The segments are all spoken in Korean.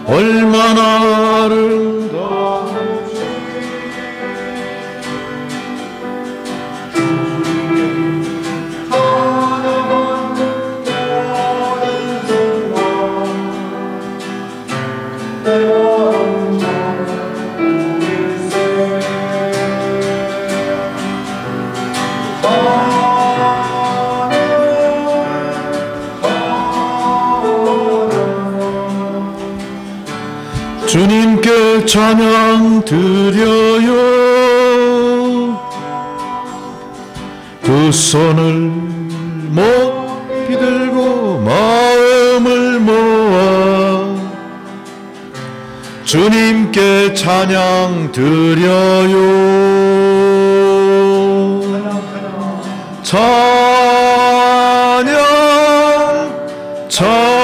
얼마나 아름다워. 주님께 찬양 드려요. 두 손을 높이 들고 마음을 모아 주님께 찬양 드려요. 찬양 찬양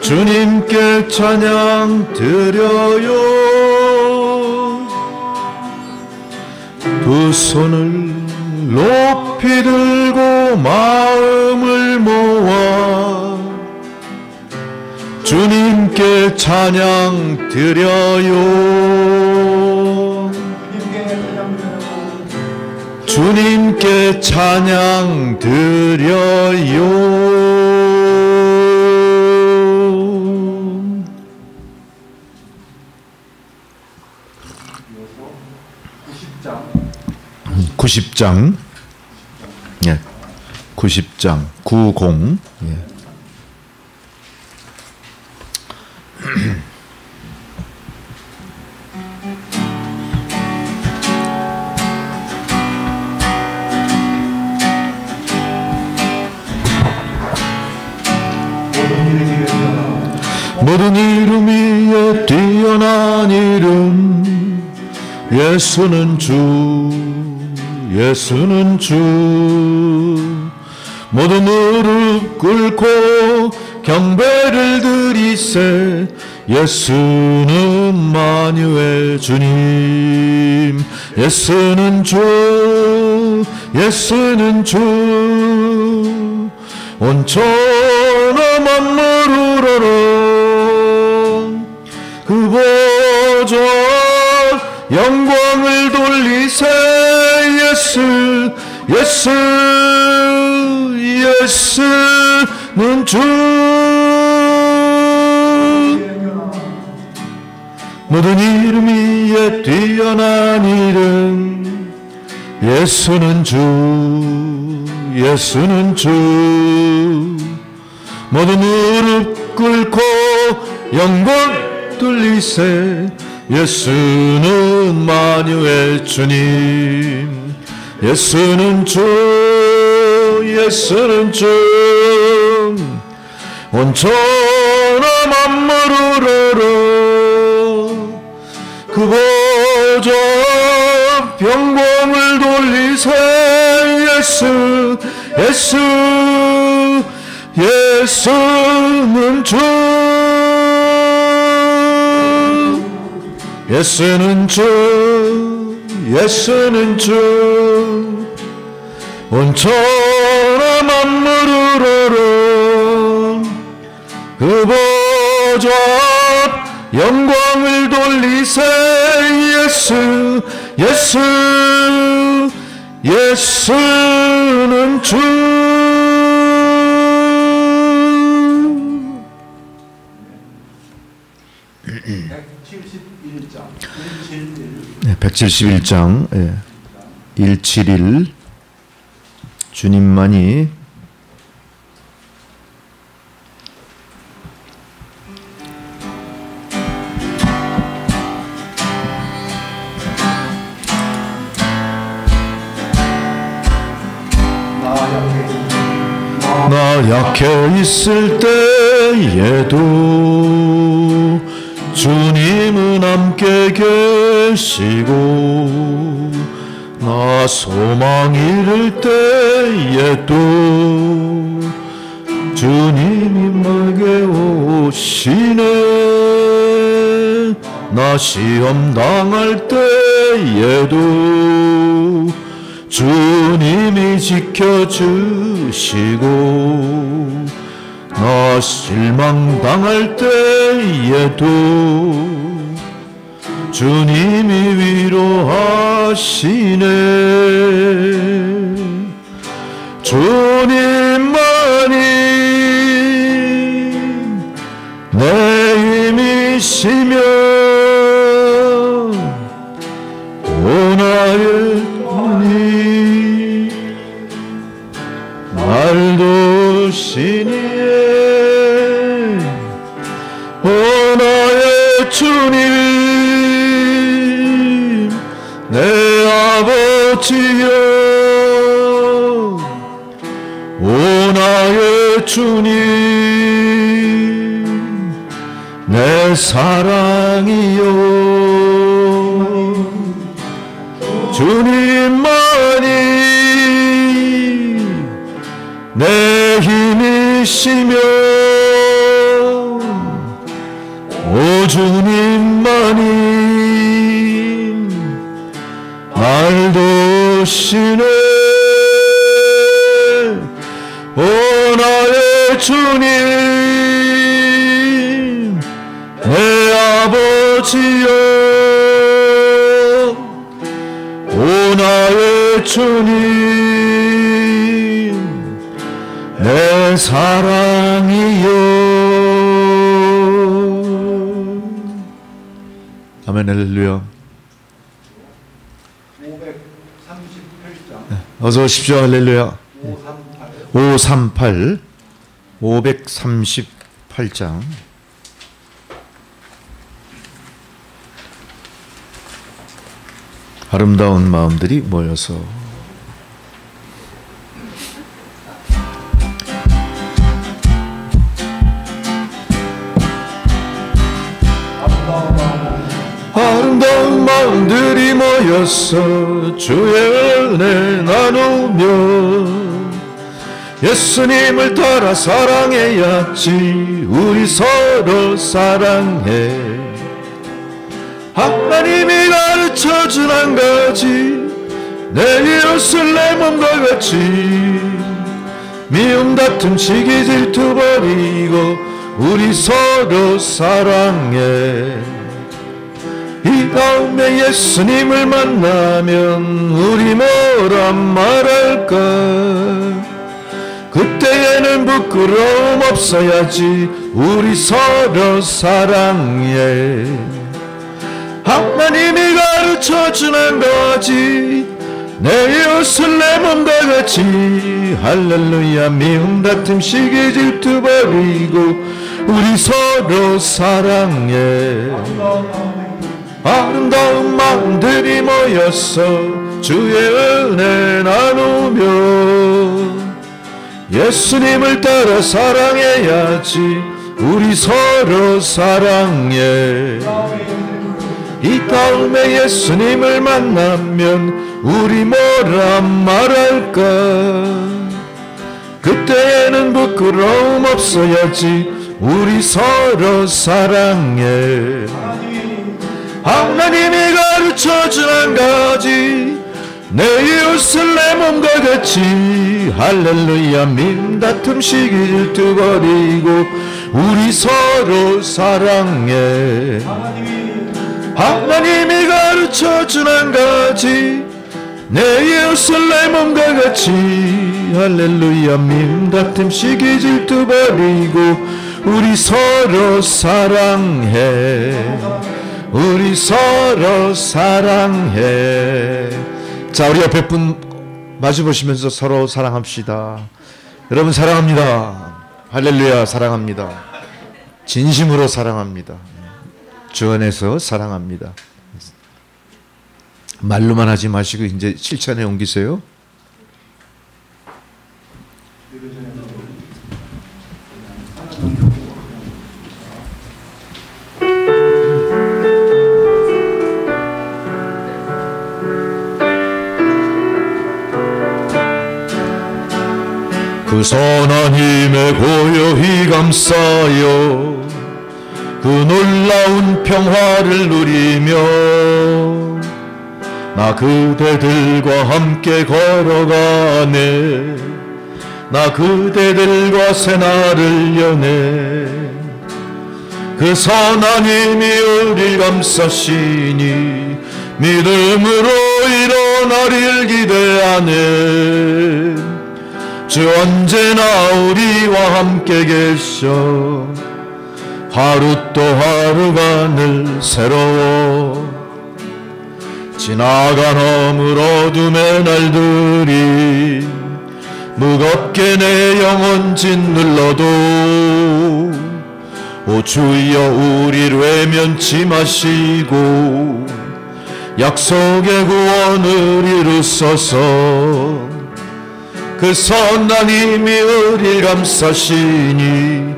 주님께 찬양 드려요. 두 손을 높이 들고 마음을 모아 주님께 찬양 드려요. 주님께 찬양 드려요. 90장, 예, 90장, 90, 예. 모든 이름 위에 뛰어난 이름 예수는 주 예수는 주. 모든 무릎 꿇고 경배를 드리세 예수는 만유의 주님. 예수는 주 예수는 주. 온 천하 만물 우러러 그 보좌 영광을 돌리세 예수 예수 예수는 주. 모든 이름 위에 뛰어난 이름 예수는 주 예수는 주. 모든 무릎 꿇고 영광 돌리세 예수는 만유의 주님. 예수는 주 예수는 주. 온 천하 만물 우러러 그 보좌 영광을 돌리세 예수 예수 예수는 주. 예수는 주 예수는 주. 온 천하 만물 우러러 그 보좌 영광을 돌리세 예수 예수 예수는 주. 네, 171장 171 주님만이 나 약해 있을 때에도 주님은 함께 계시고 나 소망 잃을 때에도 주님이 내게 오시네. 나 시험 당할 때에도 주님이 지켜주시고 나 실망당할 때에도 주님이 위로하시네. 주님만이 내 힘이시며 오 나의 주님 날 도우시니 오 나의 주님 내 아버지여 오 나의 주님 내 사랑이여 주님만이 내 힘이시며 오 주님만이 날 도우시네. 오 나의 주님 내 아버지여 오 나의 주님 내 사랑이여. 아멘. 할렐루야. 538장 어서 오십시오. 할렐루야. 538장 아름다운 마음들이 모여서 아름다운 마음들이 모여서 주의 은혜 나누며 예수님을 따라 사랑해야지. 우리 서로 사랑해. 하나님이 가르쳐준 한 가지 내 이웃을 내 몸과 같이 미움 다툼 시기 질투 버리고 우리 서로 사랑해. 이 다음에 예수님을 만나면 우리 뭐라 말할까. 그때에는 부끄러움 없어야지. 우리 서로 사랑해. 하나님이 가르쳐준 한 가지 내 이웃을 내 몸과 같이 할렐루야. 미움 다툼 시기 질투 버리고 우리 서로 사랑해. 아름다운 마음들이 모여서 주의 은혜 나누며 예수님을 따라 사랑해야지. 우리 서로 사랑해. 이 다음에 예수님을 만나면 우리 뭐라 말할까. 그때에는 부끄러움 없어야지. 우리 서로 사랑해. 하나님이 가르쳐준 한 가지 내 이웃을 내 몸과 같이 할렐루야. 미움 다툼 시기 질투 버리고 우리 서로 사랑해. 하나님이 가르쳐준 한 가지 내 이웃을 내 몸과 같이 할렐루야. 미움 다툼 시기 질투 버리고 우리 서로 사랑해. 우리 서로 사랑해. 자, 우리 옆에 분 마주보시면서 서로 사랑합시다. 여러분 사랑합니다. 할렐루야. 사랑합니다. 진심으로 사랑합니다. 주 안에서 사랑합니다. 말로만 하지 마시고 이제 실천에 옮기세요. 그 선한 힘에 고요히 감싸여 그 놀라운 평화를 누리며 나 그대들과 함께 걸어가네. 나 그대들과 새날을 여네. 그 선하님이 우릴 감싸시니 믿음으로 일어나릴 기대하네. 주 언제나 우리와 함께 계셔 하루 또 하루가 늘 새로워. 지나간 허물 어둠의 날들이 무겁게 내 영혼 짓눌러도 오 주여 우리를 외면치 마시고 약속의 구원을 이루소서. 그 선한 힘이 우리를 감싸시니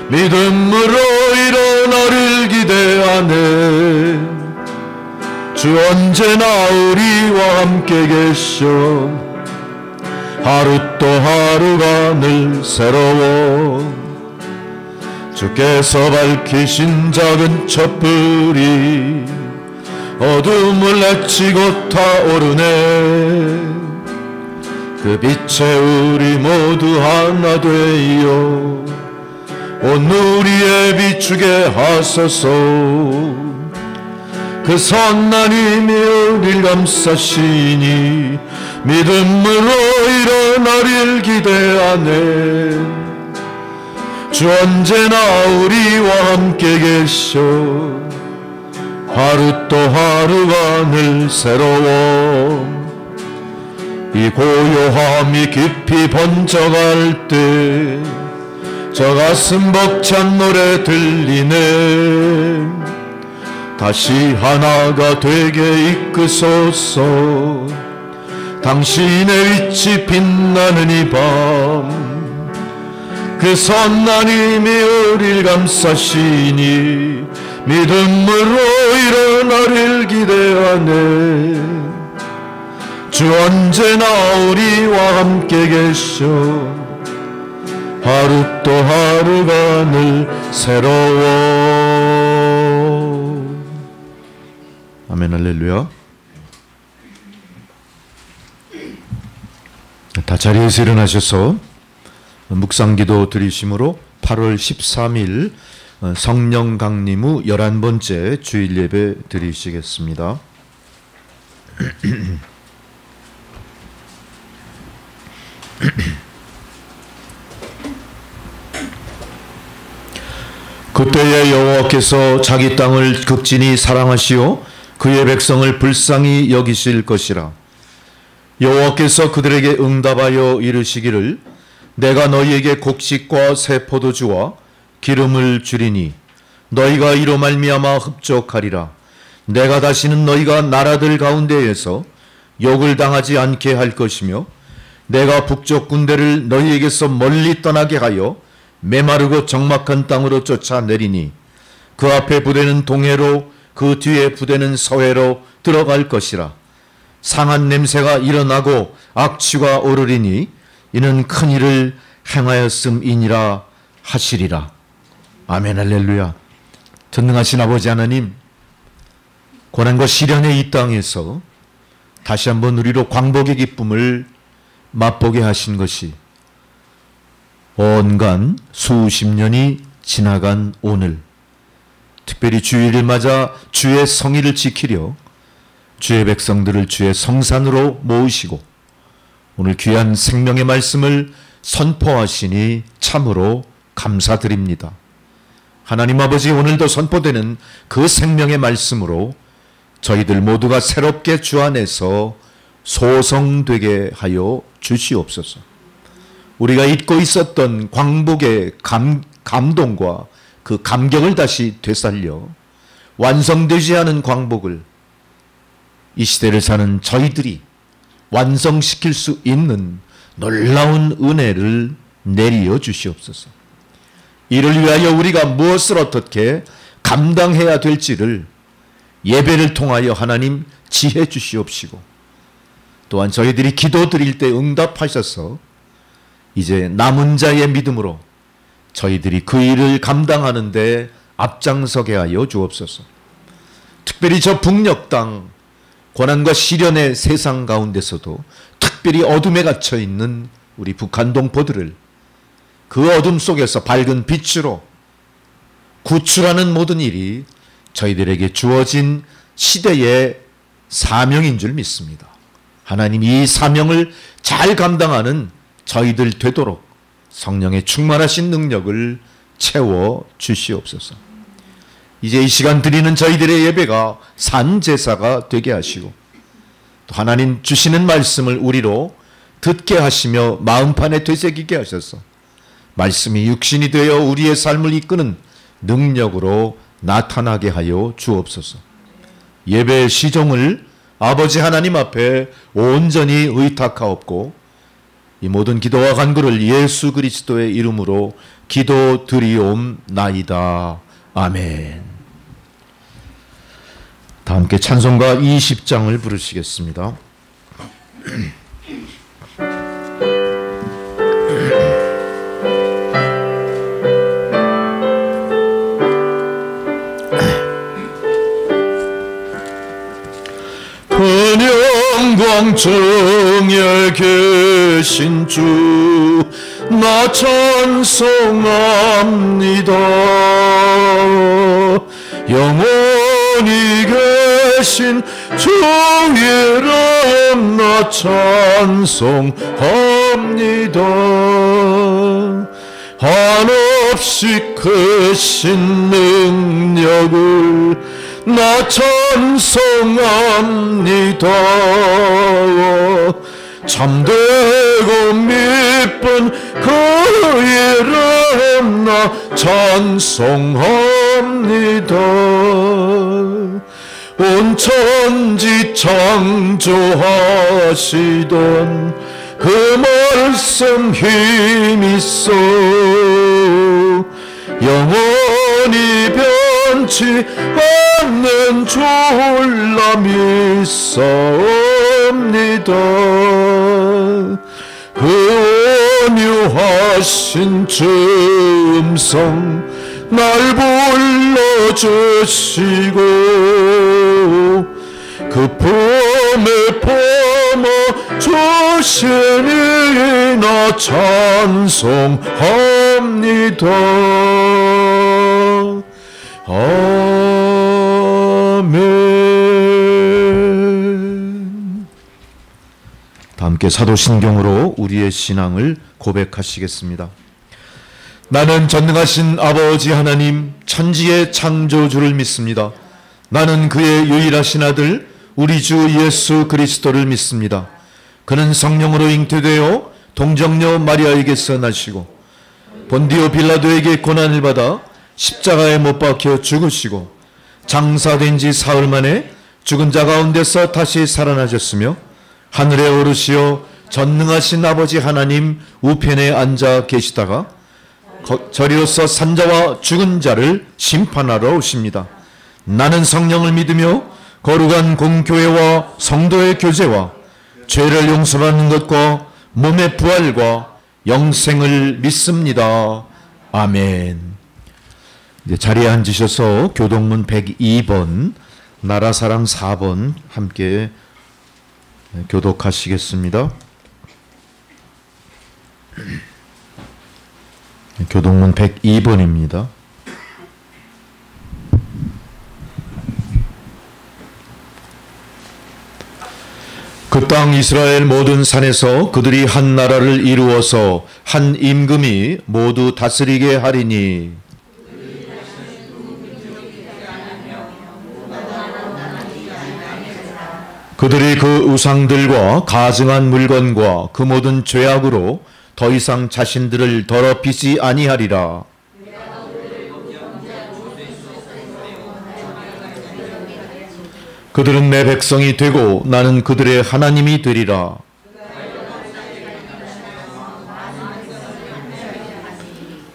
믿음으로 일어나를 기대하네. 주 언제나 우리와 함께 계셔 하루 또 하루가 늘 새로워. 주께서 밝히신 작은 촛불이 어둠을 헤치고 타오르네. 그 빛에 우리 모두 하나 되어 온 우리에 비추게 하소서. 그 선한 힘이 우릴 감싸시니 믿음으로 일어나릴 기대하네. 주 언제나 우리와 함께 계셔 하루 또 하루가 늘 새로워. 이 고요함이 깊이 번져갈 때 저 가슴 벅찬 노래 들리네. 다시 하나가 되게 이끄소서. 당신의 빛이 빛나는 이 밤 그 선한 힘이 우릴 감싸시니 믿음으로 일어나릴 기대하네. 주 언제나 우리와 함께 계셔 하루 또 하루가 늘 새로워. 아멘. 할렐루야. 다 자리에서 일어나셔서 묵상기도 드리심으로 8월 13일 성령 강림 후 11번째 주일 예배 드리시겠습니다. 그때에 여호와께서 자기 땅을 극진히 사랑하시오 그의 백성을 불쌍히 여기실 것이라. 여호와께서 그들에게 응답하여 이르시기를 내가 너희에게 곡식과 새 포도주와 기름을 주리니 너희가 이로 말미암아 흡족하리라. 내가 다시는 너희가 나라들 가운데에서 욕을 당하지 않게 할 것이며 내가 북쪽 군대를 너희에게서 멀리 떠나게 하여 메마르고 적막한 땅으로 쫓아내리니 그 앞에 부대는 동해로 그 뒤에 부대는 서해로 들어갈 것이라. 상한 냄새가 일어나고 악취가 오르리니 이는 큰 일을 행하였음이니라 하시리라. 아멘. 할렐루야. 전능하신 아버지 하나님, 고난과 시련의 이 땅에서 다시 한번 우리로 광복의 기쁨을 맛보게 하신 것이 온간 수십 년이 지나간 오늘, 특별히 주일을 맞아 주의 성의를 지키려 주의 백성들을 주의 성산으로 모으시고 오늘 귀한 생명의 말씀을 선포하시니 참으로 감사드립니다. 하나님 아버지, 오늘도 선포되는 그 생명의 말씀으로 저희들 모두가 새롭게 주 안에서 소성되게 하여 주시옵소서. 우리가 잊고 있었던 광복의 감동과 그 감격을 다시 되살려 완성되지 않은 광복을 이 시대를 사는 저희들이 완성시킬 수 있는 놀라운 은혜를 내리어 주시옵소서. 이를 위하여 우리가 무엇을 어떻게 감당해야 될지를 예배를 통하여 하나님 지혜 주시옵시고, 또한 저희들이 기도 드릴 때 응답하셔서 이제 남은 자의 믿음으로 저희들이 그 일을 감당하는 데 앞장서게 하여 주옵소서. 특별히 저 북녘 땅 고난과 시련의 세상 가운데서도 특별히 어둠에 갇혀 있는 우리 북한 동포들을 그 어둠 속에서 밝은 빛으로 구출하는 모든 일이 저희들에게 주어진 시대의 사명인 줄 믿습니다. 하나님 이 사명을 잘 감당하는 저희들 되도록 성령의 충만하신 능력을 채워 주시옵소서. 이제 이 시간 드리는 저희들의 예배가 산제사가 되게 하시고 또 하나님 주시는 말씀을 우리로 듣게 하시며 마음판에 되새기게 하셔서 말씀이 육신이 되어 우리의 삶을 이끄는 능력으로 나타나게 하여 주옵소서. 예배의 시종을 아버지 하나님 앞에 온전히 의탁하옵고 이 모든 기도와 간구를 예수 그리스도의 이름으로 기도드리옵나이다. 아멘. 다 함께 찬송가 20장을 부르시겠습니다. 근영광 정에 계신 주 나 찬송합니다. 영원히 계신 주 이름 나 찬송합니다. 한없이 크신 능력을 나 찬송합니다. 참되고 미쁜 그 이름 나 찬송합니다. 온 천지 창조하시던 그 말씀 힘있어 영원히 변치 않는 줄라 믿사옵니다. 그 온유하신 음성 날 불러주시고 그 품에 품어 주시니 나 찬송합니다. 아멘. 다 함께 사도신경으로 우리의 신앙을 고백하시겠습니다. 나는 전능하신 아버지 하나님 천지의 창조주를 믿습니다. 나는 그의 유일하신 아들 우리 주 예수 그리스도를 믿습니다. 그는 성령으로 잉태되어 동정녀 마리아에게서 나시고 본디오 빌라도에게 고난을 받아 십자가에 못 박혀 죽으시고 장사된 지 사흘 만에 죽은 자 가운데서 다시 살아나셨으며 하늘에 오르시어 전능하신 아버지 하나님 우편에 앉아 계시다가 저리로서 산자와 죽은 자를 심판하러 오십니다. 나는 성령을 믿으며 거룩한 공교회와 성도의 교제와 죄를 용서받는 것과 몸의 부활과 영생을 믿습니다. 아멘. 이제 자리에 앉으셔서 교동문 102번, 나라사랑 4번 함께 교독하시겠습니다. 교동문 102번입니다. 그 땅 이스라엘 모든 산에서 그들이 한 나라를 이루어서 한 임금이 모두 다스리게 하리니 그들이 그 우상들과 가증한 물건과 그 모든 죄악으로 더 이상 자신들을 더럽히지 아니하리라. 그들은 내 백성이 되고 나는 그들의 하나님이 되리라.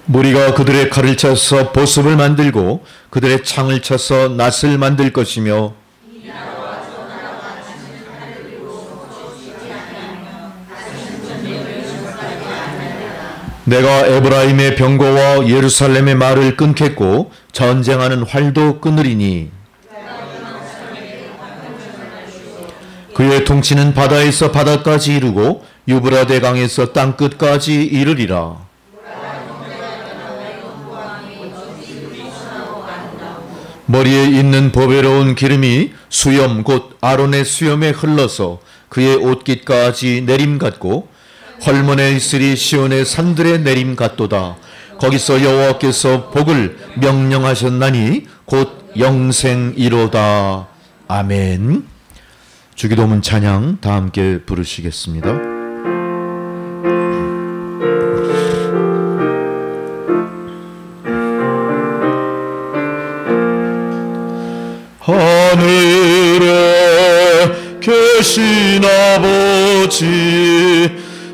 무리가 그들의 칼을 쳐서 보습을 만들고 그들의 창을 쳐서 낫을 만들 것이며 내가 에브라임의 병거와 예루살렘의 말을 끊겠고 전쟁하는 활도 끊으리니 그의 통치는 바다에서 바다까지 이르고 유브라데 강에서 땅끝까지 이르리라. 머리에 있는 보배로운 기름이 수염 곧 아론의 수염에 흘러서 그의 옷깃까지 내림같고 헐몬에 있으리 시온의 산들의 내림같도다. 거기서 여호와께서 복을 명령하셨나니 곧 영생이로다. 아멘. 주기도문 찬양 다 함께 부르시겠습니다. 하늘에 계신 아버지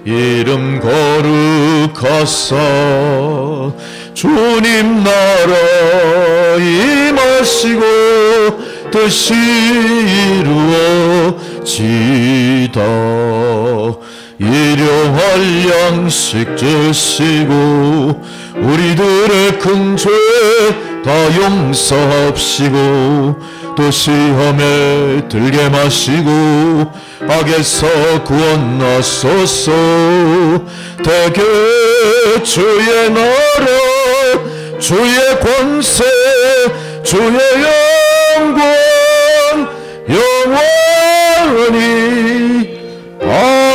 이름 거룩하사 주님 나라 임하시고 뜻이 이루어지다. 일용할 양식 주시고 우리들의 큰 죄 다 용서합시고 또 시험에 들게 마시고 악에서 구원하소서. 대개 주의 나라 주의 권세 주의 영광 영원히 아멘.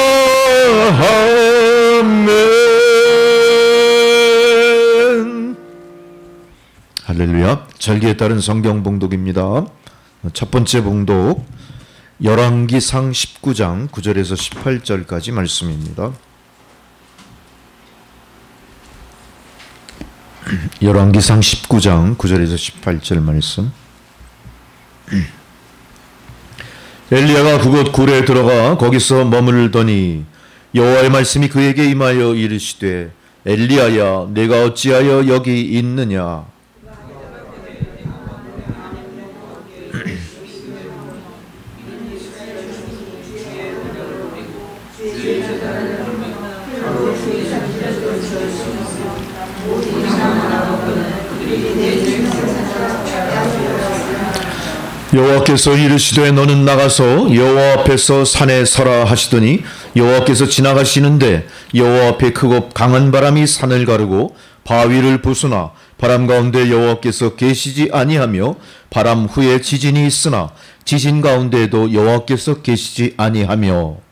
할렐루야. 절기에 따른 성경 봉독입니다. 첫 번째 봉독 열왕기상 19장 9절에서 18절까지 말씀입니다. 열왕기상 19장 9절에서 18절 말씀. 엘리야가 그곳 굴에 들어가 거기서 머물더니 여호와의 말씀이 그에게 임하여 이르시되 엘리야야 내가 어찌하여 여기 있느냐. 여호와께서 이르시되 너는 나가서 여호와 앞에서 산에 서라 하시더니 여호와께서 지나가시는데 여호와 앞에 크고 강한 바람이 산을 가르고 바위를 부수나 바람 가운데 여호와께서 계시지 아니하며 바람 후에 지진이 있으나 지진 가운데에도 여호와께서 계시지 아니하며.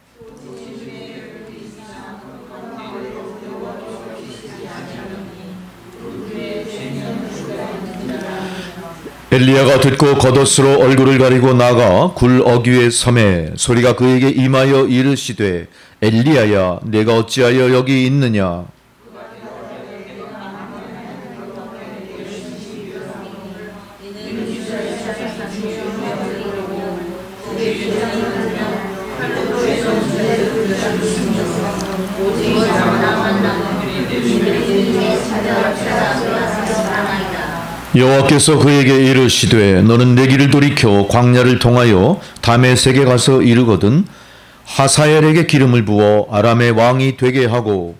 엘리야가 듣고 겉옷으로 얼굴을 가리고 나가 굴 어귀에 섬에 소리가 그에게 임하여 이르시되 엘리야야 내가 어찌하여 여기 있느냐. 여호와께서 그에게 이르시되 너는 내 길을 돌이켜 광야를 통하여 다메섹에 가서 이르거든 하사엘에게 기름을 부어 아람의 왕이 되게 하고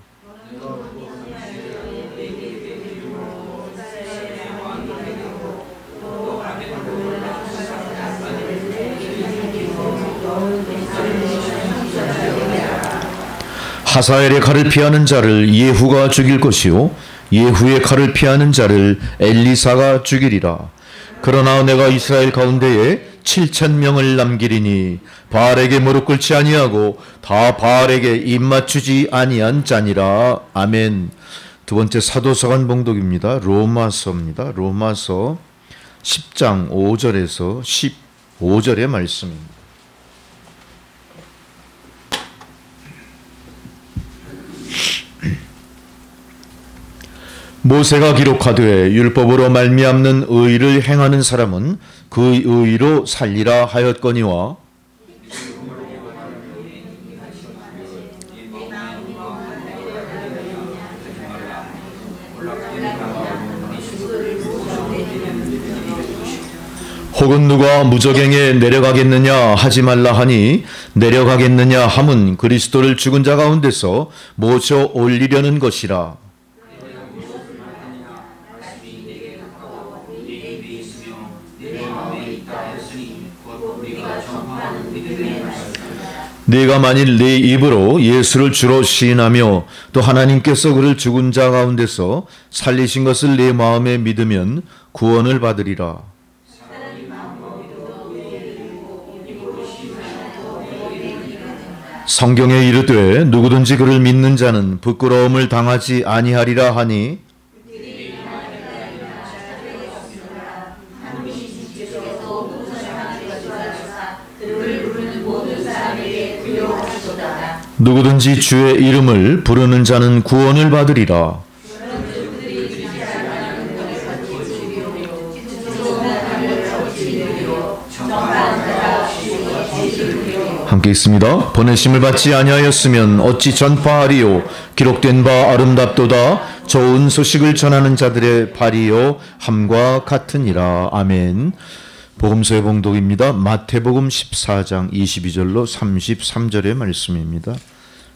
하사엘의 칼을 피하는 자를 예후가 죽일 것이요 예후의 칼을 피하는 자를 엘리사가 죽이리라. 그러나 내가 이스라엘 가운데에 7,000명을 남기리니 바알에게 무릎 꿇지 아니하고 다 바알에게 입맞추지 아니한 자니라. 아멘. 두 번째 사도서관 봉독입니다. 로마서입니다. 로마서 10장 5절에서 15절의 말씀입니다. 모세가 기록하되 율법으로 말미암는 의를 행하는 사람은 그 의로 살리라 하였거니와 혹은 누가 무저갱에 내려가겠느냐 하지 말라 하니 내려가겠느냐 함은 그리스도를 죽은 자 가운데서 모셔 올리려는 것이라. 네가 만일 네 입으로 예수를 주로 시인하며 또 하나님께서 그를 죽은 자 가운데서 살리신 것을 네 마음에 믿으면 구원을 받으리라. 성경에 이르되 누구든지 그를 믿는 자는 부끄러움을 당하지 아니하리라 하니 누구든지 주의 이름을 부르는 자는 구원을 받으리라. 함께 있습니다. 보내심을 받지 아니하였으면 어찌 전파하리요. 기록된 바 아름답도다. 좋은 소식을 전하는 자들의 발이요 함과 같으니라. 아멘. 복음서의 봉독입니다. 마태복음 14장 22절로 33절의 말씀입니다.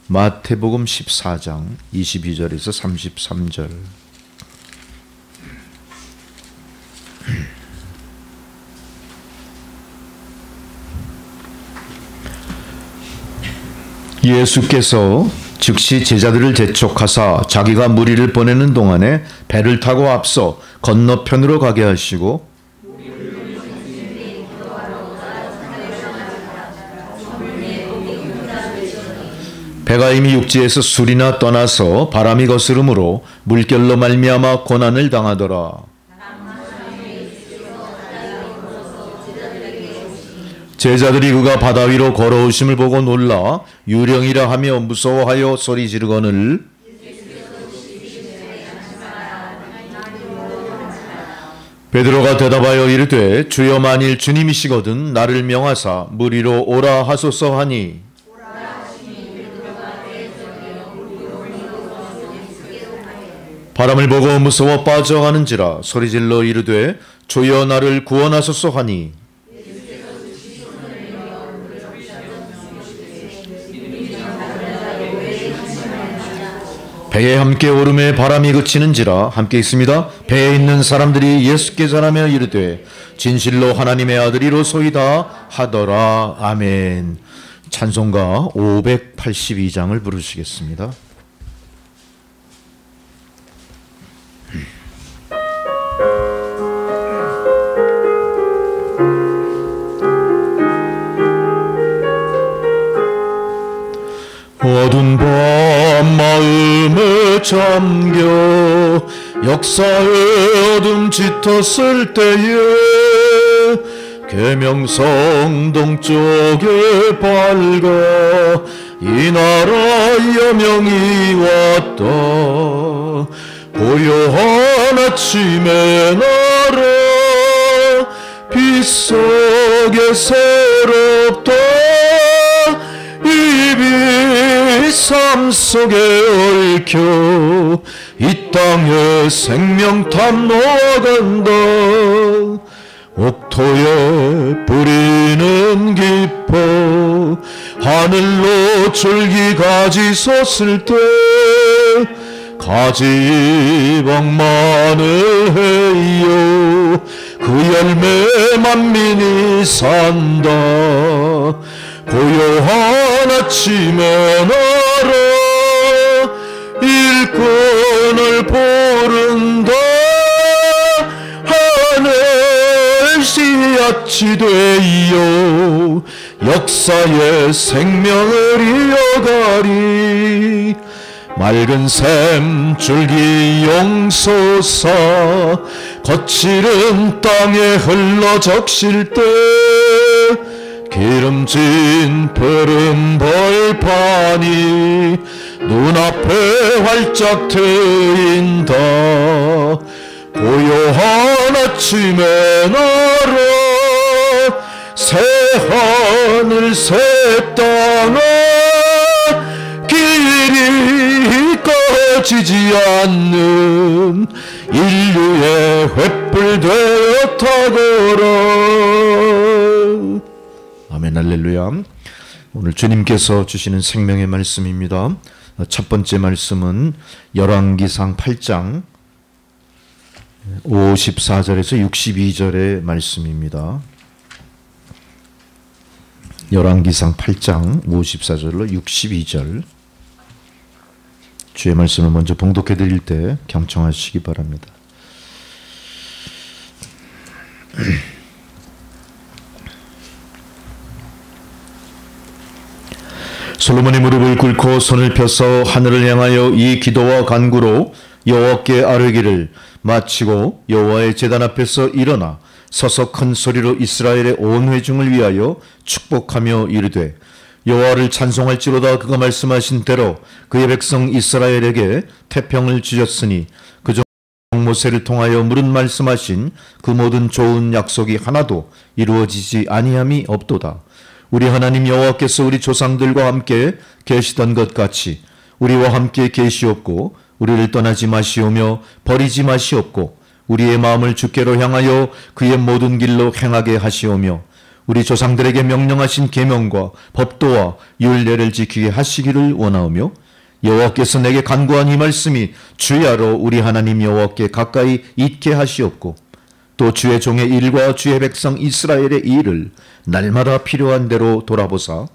마태복음 14장 22절에서 33절. 예수께서 즉시 제자들을 재촉하사 자기가 무리를 보내는 동안에 배를 타고 앞서 건너편으로 가게 하시고 배가 이미 육지에서 술이나 떠나서 바람이 거스름으로 물결로 말미암아 고난을 당하더라. 제자들이 그가 바다 위로 걸어오심을 보고 놀라 유령이라 하며 무서워하여 소리 지르거늘 베드로가 대답하여 이르되 주여 만일 주님이시거든 나를 명하사 물 위로 오라 하소서 하니 바람을 보고 무서워 빠져가는지라 소리질러 이르되 주여 나를 구원하소서 하니 배에 함께 오름에 바람이 그치는지라. 함께 있습니다. 배에 있는 사람들이 예수께 전하며 이르되 진실로 하나님의 아들이로소이다 하더라. 아멘. 찬송가 582장을 부르시겠습니다. 어두운 밤 마음에 잠겨 역사의 어둠 짙었을 때에 계명성 동쪽에 밝아 이 나라 여명이 왔다. 고요한 아침의 나라 빛 속에 새롭다. 이 삶 속에 얽혀 이 땅에 생명탄 놓아간다. 옥토에 뿌리는 깊어 하늘로 줄기가지 섰을 때 가지 방만을 해요. 그 열매 만민이 산다. 고요한 아침에 나라 일꾼을 부른다. 하늘 씨앗이 되어 역사의 생명을 이어가리. 맑은 샘 줄기 용솟아 거칠은 땅에 흘러 적실 때 기름진 푸른 벌판이 눈앞에 활짝 트인다. 고요한 아침에 나라 새 하늘 새 땅아 길이 꺼지지 않는 인류의 횃불 되어 타거라. 아멘. 할렐루야. 오늘 주님께서 주시는 생명의 말씀입니다. 첫 번째 말씀은 열왕기상 8장 54절에서 62절의 말씀입니다. 열왕기상 8장 54절로 62절 주의 말씀을 먼저 봉독해 드릴 때 경청하시기 바랍니다. 솔로몬이 무릎을 꿇고 손을 펴서 하늘을 향하여 이 기도와 간구로 여호와께 아뢰기를 마치고 여호와의 제단 앞에서 일어나 서서 큰 소리로 이스라엘의 온 회중을 위하여 축복하며 이르되 여호와를 찬송할지로다. 그가 말씀하신 대로 그의 백성 이스라엘에게 태평을 주셨으니 그 종 모세를 통하여 물은 말씀하신 그 모든 좋은 약속이 하나도 이루어지지 아니함이 없도다. 우리 하나님 여호와께서 우리 조상들과 함께 계시던 것 같이 우리와 함께 계시옵고 우리를 떠나지 마시오며 버리지 마시옵고 우리의 마음을 주께로 향하여 그의 모든 길로 행하게 하시오며 우리 조상들에게 명령하신 계명과 법도와 율례를 지키게 하시기를 원하오며 여호와께서 내게 간구한 이 말씀이 주야로 우리 하나님 여호와께 가까이 있게 하시옵고 또 주의 종의 일과 주의 백성 이스라엘의 일을 날마다 필요한 대로 돌아보사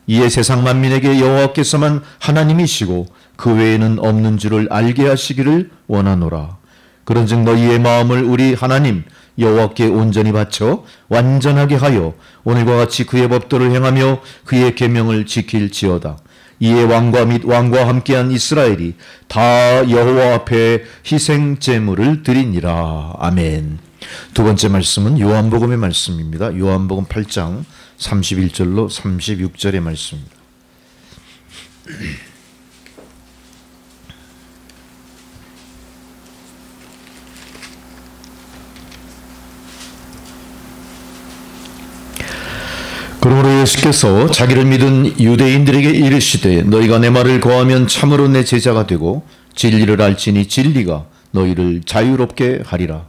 이에 세상 만민에게 여호와께서만 하나님이시고 그 외에는 없는 줄을 알게 하시기를 원하노라. 그런즉 너희의 마음을 우리 하나님 여호와께 온전히 바쳐 완전하게 하여 오늘과 같이 그의 법도를 행하며 그의 계명을 지킬지어다. 이에 왕과 및 왕과 함께한 이스라엘이 다 여호와 앞에 희생 제물을 드리니라. 아멘. 두 번째 말씀은 요한복음의 말씀입니다. 요한복음 8장 31절로 36절의 말씀입니다. 그러므로 예수께서 자기를 믿은 유대인들에게 이르시되 너희가 내 말을 거하면 참으로 내 제자가 되고 진리를 알지니 진리가 너희를 자유롭게 하리라.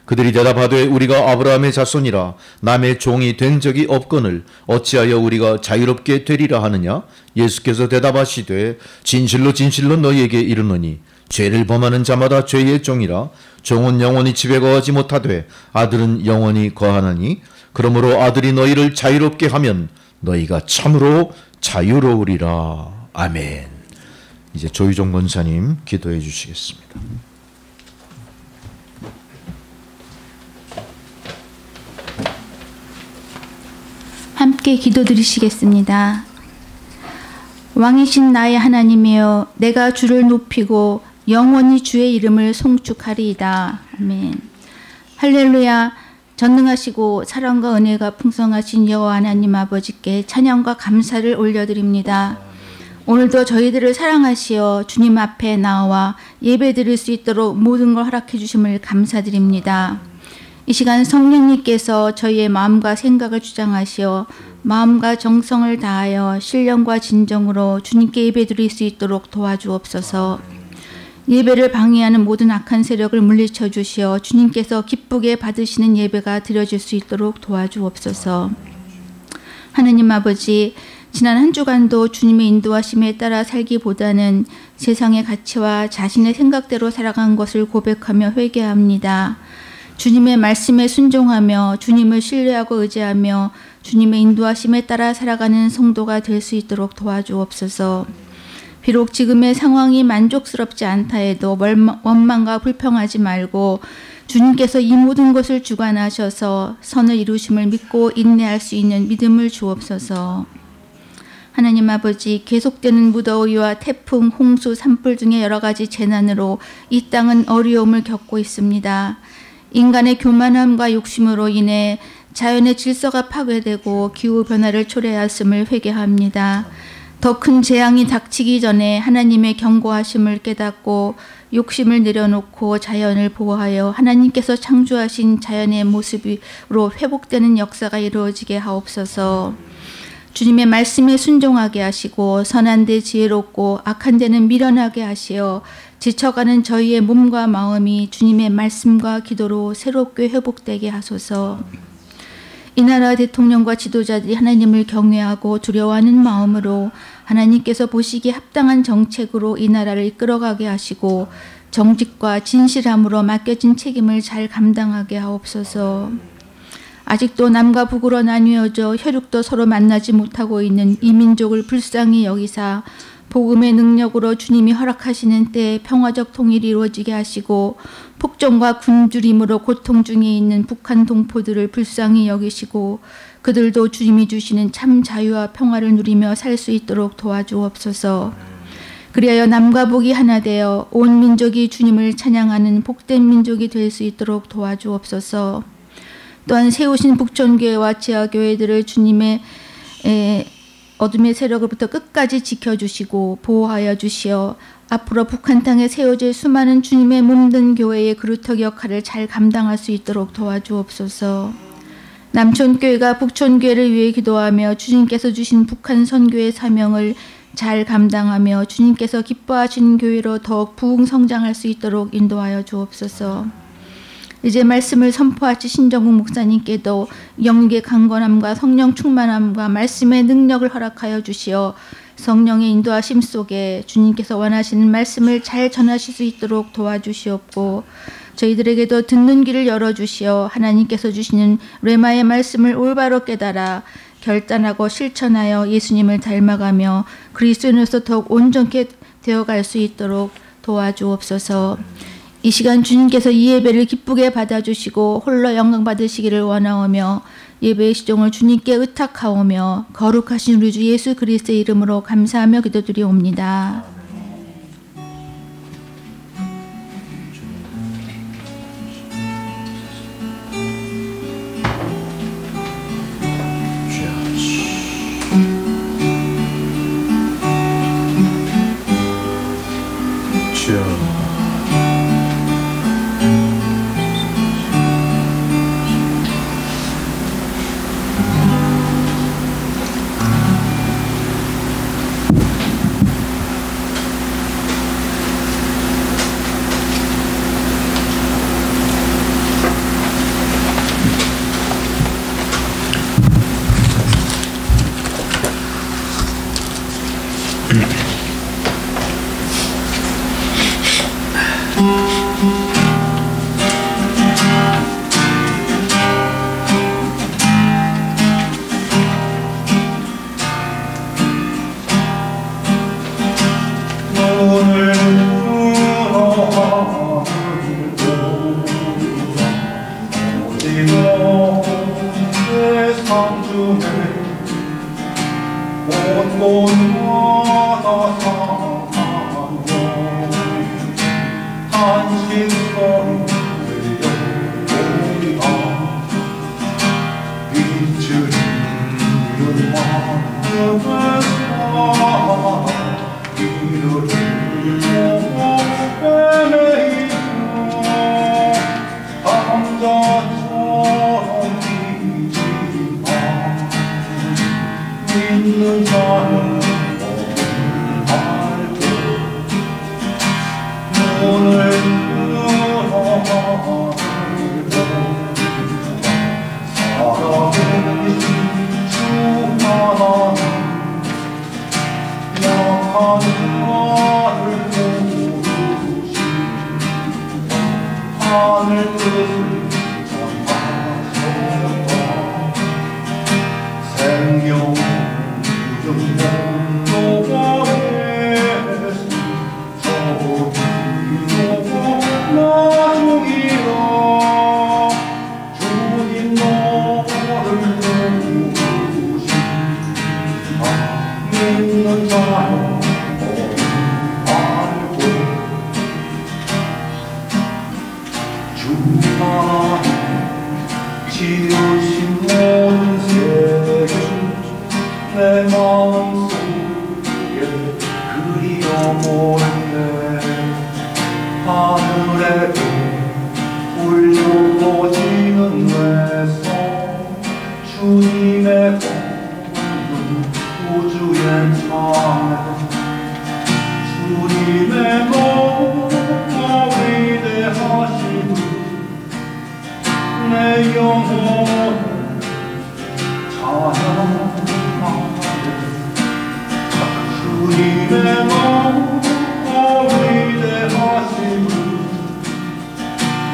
그들이 대답하되 우리가 아브라함의 자손이라 남의 종이 된 적이 없거늘 어찌하여 우리가 자유롭게 되리라 하느냐. 예수께서 대답하시되 진실로 진실로 너희에게 이르노니 죄를 범하는 자마다 죄의 종이라. 종은 영원히 집에 거하지 못하되 아들은 영원히 거하나니 그러므로 아들이 너희를 자유롭게 하면 너희가 참으로 자유로우리라. 아멘. 이제 조희종 권사님 기도해 주시겠습니다. 함께 기도드리시겠습니다. 왕이신 나의 하나님이여 내가 주를 높이고 영원히 주의 이름을 송축하리이다. 아멘. 할렐루야. 전능하시고 사랑과 은혜가 풍성하신 여호와 하나님 아버지께 찬양과 감사를 올려드립니다. 오늘도 저희들을 사랑하시어 주님 앞에 나와 예배드릴 수 있도록 모든 걸 허락해 주심을 감사드립니다. 이 시간 성령님께서 저희의 마음과 생각을 주장하시어 마음과 정성을 다하여 신령과 진정으로 주님께 예배드릴 수 있도록 도와주옵소서. 예배를 방해하는 모든 악한 세력을 물리쳐 주시어 주님께서 기쁘게 받으시는 예배가 드려질 수 있도록 도와주옵소서. 하느님 아버지, 지난 한 주간도 주님의 인도하심에 따라 살기보다는 세상의 가치와 자신의 생각대로 살아간 것을 고백하며 회개합니다. 주님의 말씀에 순종하며 주님을 신뢰하고 의지하며 주님의 인도하심에 따라 살아가는 성도가 될 수 있도록 도와주옵소서. 비록 지금의 상황이 만족스럽지 않다 해도 원망과 불평하지 말고 주님께서 이 모든 것을 주관하셔서 선을 이루심을 믿고 인내할 수 있는 믿음을 주옵소서. 하나님 아버지, 계속되는 무더위와 태풍, 홍수, 산불 등의 여러 가지 재난으로 이 땅은 어려움을 겪고 있습니다. 인간의 교만함과 욕심으로 인해 자연의 질서가 파괴되고 기후변화를 초래하였음을 회개합니다. 더 큰 재앙이 닥치기 전에 하나님의 경고하심을 깨닫고 욕심을 내려놓고 자연을 보호하여 하나님께서 창조하신 자연의 모습으로 회복되는 역사가 이루어지게 하옵소서. 주님의 말씀에 순종하게 하시고 선한 데 지혜롭고 악한 데는 미련하게 하시어 지쳐가는 저희의 몸과 마음이 주님의 말씀과 기도로 새롭게 회복되게 하소서. 이 나라 대통령과 지도자들이 하나님을 경외하고 두려워하는 마음으로 하나님께서 보시기에 합당한 정책으로 이 나라를 이끌어가게 하시고 정직과 진실함으로 맡겨진 책임을 잘 감당하게 하옵소서. 아직도 남과 북으로 나뉘어져 혈육도 서로 만나지 못하고 있는 이 민족을 불쌍히 여기사 복음의 능력으로 주님이 허락하시는 때에 평화적 통일이 이루어지게 하시고 폭정과 굶주림으로 고통 중에 있는 북한 동포들을 불쌍히 여기시고 그들도 주님이 주시는 참 자유와 평화를 누리며 살 수 있도록 도와주옵소서. 그리하여 남과 북이 하나 되어 온 민족이 주님을 찬양하는 복된 민족이 될 수 있도록 도와주옵소서. 또한 세우신 북촌교회와 지하교회들을 주님의 어둠의 세력으로부터 끝까지 지켜주시고 보호하여 주시어 앞으로 북한 땅에 세워질 수많은 주님의 몸든 교회의 그루터기 역할을 잘 감당할 수 있도록 도와주옵소서. 남촌교회가 북촌교회를 위해 기도하며 주님께서 주신 북한 선교의 사명을 잘 감당하며 주님께서 기뻐하시는 교회로 더욱 부흥성장할 수 있도록 인도하여 주옵소서. 이제 말씀을 선포하신 신정국 목사님께도 영육의 강건함과 성령 충만함과 말씀의 능력을 허락하여 주시어 성령의 인도하심 속에 주님께서 원하시는 말씀을 잘 전하실 수 있도록 도와주시옵고 저희들에게도 듣는 귀를 열어주시어 하나님께서 주시는 레마의 말씀을 올바로 깨달아 결단하고 실천하여 예수님을 닮아가며 그리스도인으로서 더욱 온전케 되어갈 수 있도록 도와주옵소서. 이 시간 주님께서 이 예배를 기쁘게 받아주시고 홀로 영광 받으시기를 원하오며 예배의 시종을 주님께 의탁하오며 거룩하신 우리 주 예수 그리스도의 이름으로 감사하며 기도드리옵니다.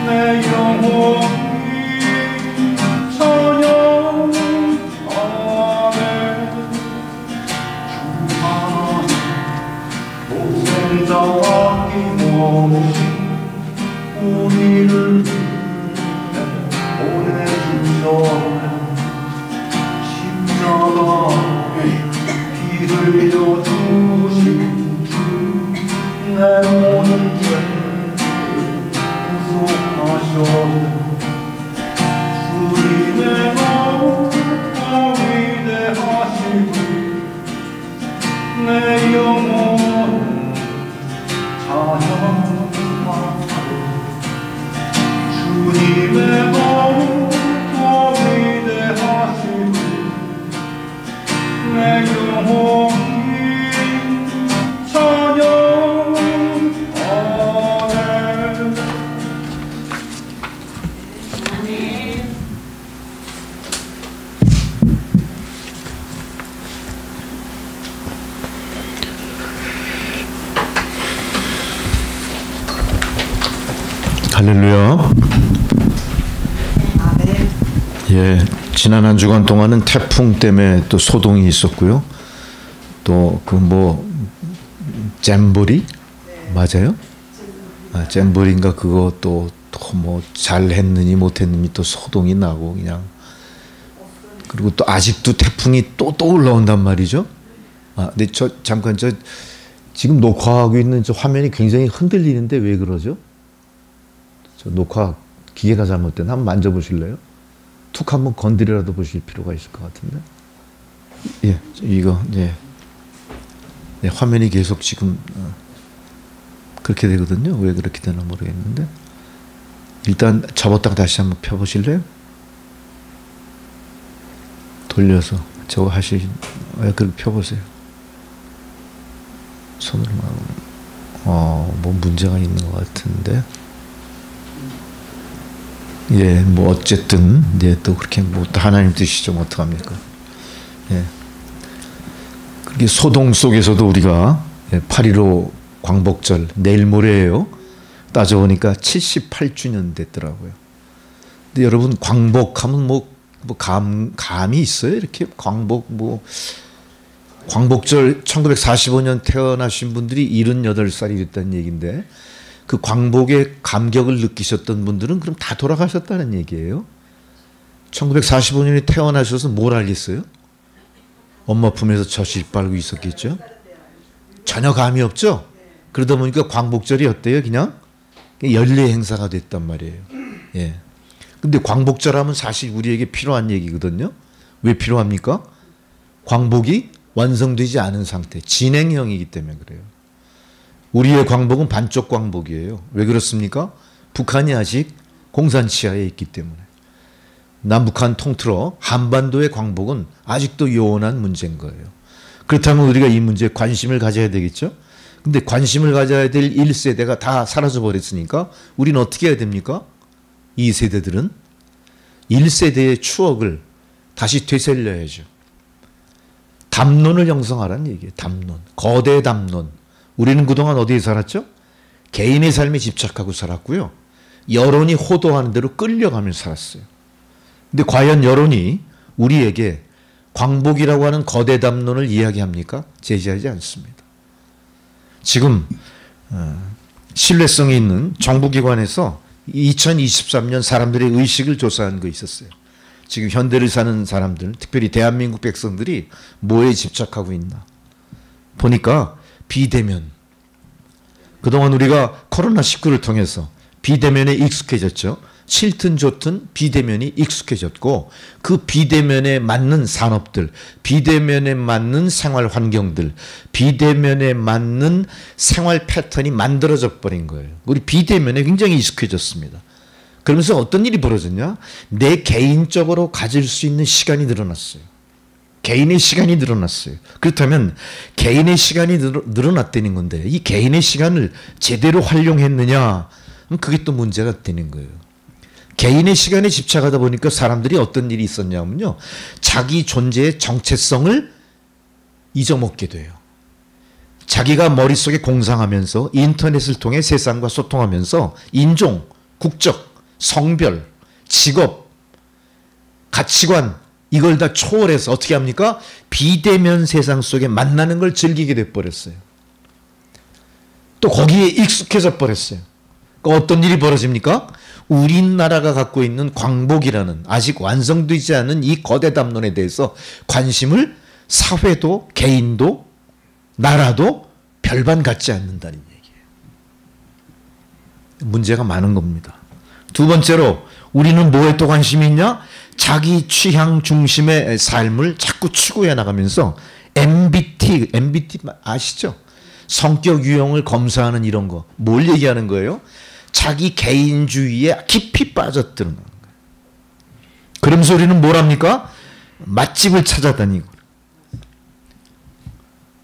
내 영혼이 전혀 할렐루야. 예, 지난 한 주간 동안은 태풍 때문에 또 소동이 있었고요. 또 그 뭐 잼버리 맞아요? 아, 잼버리인가 그거 또 뭐 잘했느니 못했느니 또 소동이 나고 그냥. 그리고 또 아직도 태풍이 또 올라온단 말이죠. 아, 근데 잠깐 지금 녹화하고 있는 저 화면이 굉장히 흔들리는데 왜 그러죠? 저 녹화 기계가 잘못됐나? 한번 만져보실래요? 툭 한번 건드려라도 보실 필요가 있을 것 같은데. 예, 이거 예, 화면이 계속 지금 그렇게 되거든요. 왜 그렇게 되나 모르겠는데 일단 접었다가 다시 한번 펴보실래요? 돌려서 저거 왜 그렇게 펴보세요. 손으로 뭐 문제가 있는 것 같은데. 예, 뭐 어쨌든 예, 또 그렇게 뭐 하나님 뜻이죠. 어떡합니까? 예. 그렇게 소동 속에서도 우리가 8.15 광복절 내일 모레예요. 따져보니까 78주년 됐더라고요. 근데 여러분 광복하면 뭐 감이 있어요? 이렇게 광복절 1945년 태어나신 분들이 78살이 됐다는 얘기인데 그 광복의 감격을 느끼셨던 분들은 그럼 다 돌아가셨다는 얘기예요. 1945년에 태어나셔서 뭘 알겠어요? 엄마 품에서 젖을 빨고 있었겠죠? 전혀 감이 없죠? 그러다 보니까 광복절이 어때요? 그냥 연례 행사가 됐단 말이에요. 예. 근데 광복절 하면 사실 우리에게 필요한 얘기거든요. 왜 필요합니까? 광복이 완성되지 않은 상태, 진행형이기 때문에 그래요. 우리의 광복은 반쪽 광복이에요. 왜 그렇습니까? 북한이 아직 공산치하에 있기 때문에. 남북한 통틀어 한반도의 광복은 아직도 요원한 문제인 거예요. 그렇다면 우리가 이 문제에 관심을 가져야 되겠죠? 근데 관심을 가져야 될 1세대가 다 사라져 버렸으니까 우리는 어떻게 해야 됩니까? 2세대들은 1세대의 추억을 다시 되살려야죠. 담론을 형성하라는 얘기예요. 담론. 거대 담론. 우리는 그동안 어디에 살았죠? 개인의 삶에 집착하고 살았고요. 여론이 호도하는 대로 끌려가며 살았어요. 근데 과연 여론이 우리에게 광복이라고 하는 거대 담론을 이야기합니까? 제시하지 않습니다. 지금 신뢰성이 있는 정부기관에서 2023년 사람들의 의식을 조사한 거 있었어요. 지금 현대를 사는 사람들, 특별히 대한민국 백성들이 뭐에 집착하고 있나. 보니까 비대면. 그동안 우리가 코로나19를 통해서 비대면에 익숙해졌죠. 싫든 좋든 비대면이 익숙해졌고 그 비대면에 맞는 산업들, 비대면에 맞는 생활 환경들, 비대면에 맞는 생활 패턴이 만들어져 버린 거예요. 우리 비대면에 굉장히 익숙해졌습니다. 그러면서 어떤 일이 벌어졌냐? 내 개인적으로 가질 수 있는 시간이 늘어났어요. 개인의 시간이 늘어났어요. 그렇다면 개인의 시간이 늘어났다는 건데 이 개인의 시간을 제대로 활용했느냐? 그게 또 문제가 되는 거예요. 개인의 시간에 집착하다 보니까 사람들이 어떤 일이 있었냐면요. 자기 존재의 정체성을 잊어먹게 돼요. 자기가 머릿속에 공상하면서 인터넷을 통해 세상과 소통하면서 인종, 국적, 성별, 직업, 가치관 이걸 다 초월해서 어떻게 합니까? 비대면 세상 속에 만나는 걸 즐기게 돼버렸어요. 또 거기에 익숙해져 버렸어요. 그러니까 어떤 일이 벌어집니까? 우리나라가 갖고 있는 광복이라는 아직 완성되지 않은 이 거대 담론에 대해서 관심을 사회도 개인도 나라도 별반 갖지 않는다는 얘기예요. 문제가 많은 겁니다. 두 번째로 우리는 뭐에 또 관심이 있냐? 자기 취향 중심의 삶을 자꾸 추구해 나가면서 MBT 아시죠? 성격 유형을 검사하는 이런 거. 뭘 얘기하는 거예요? 자기 개인주의에 깊이 빠져드는 거예요. 그러면서 우리는 뭘 합니까? 맛집을 찾아다니고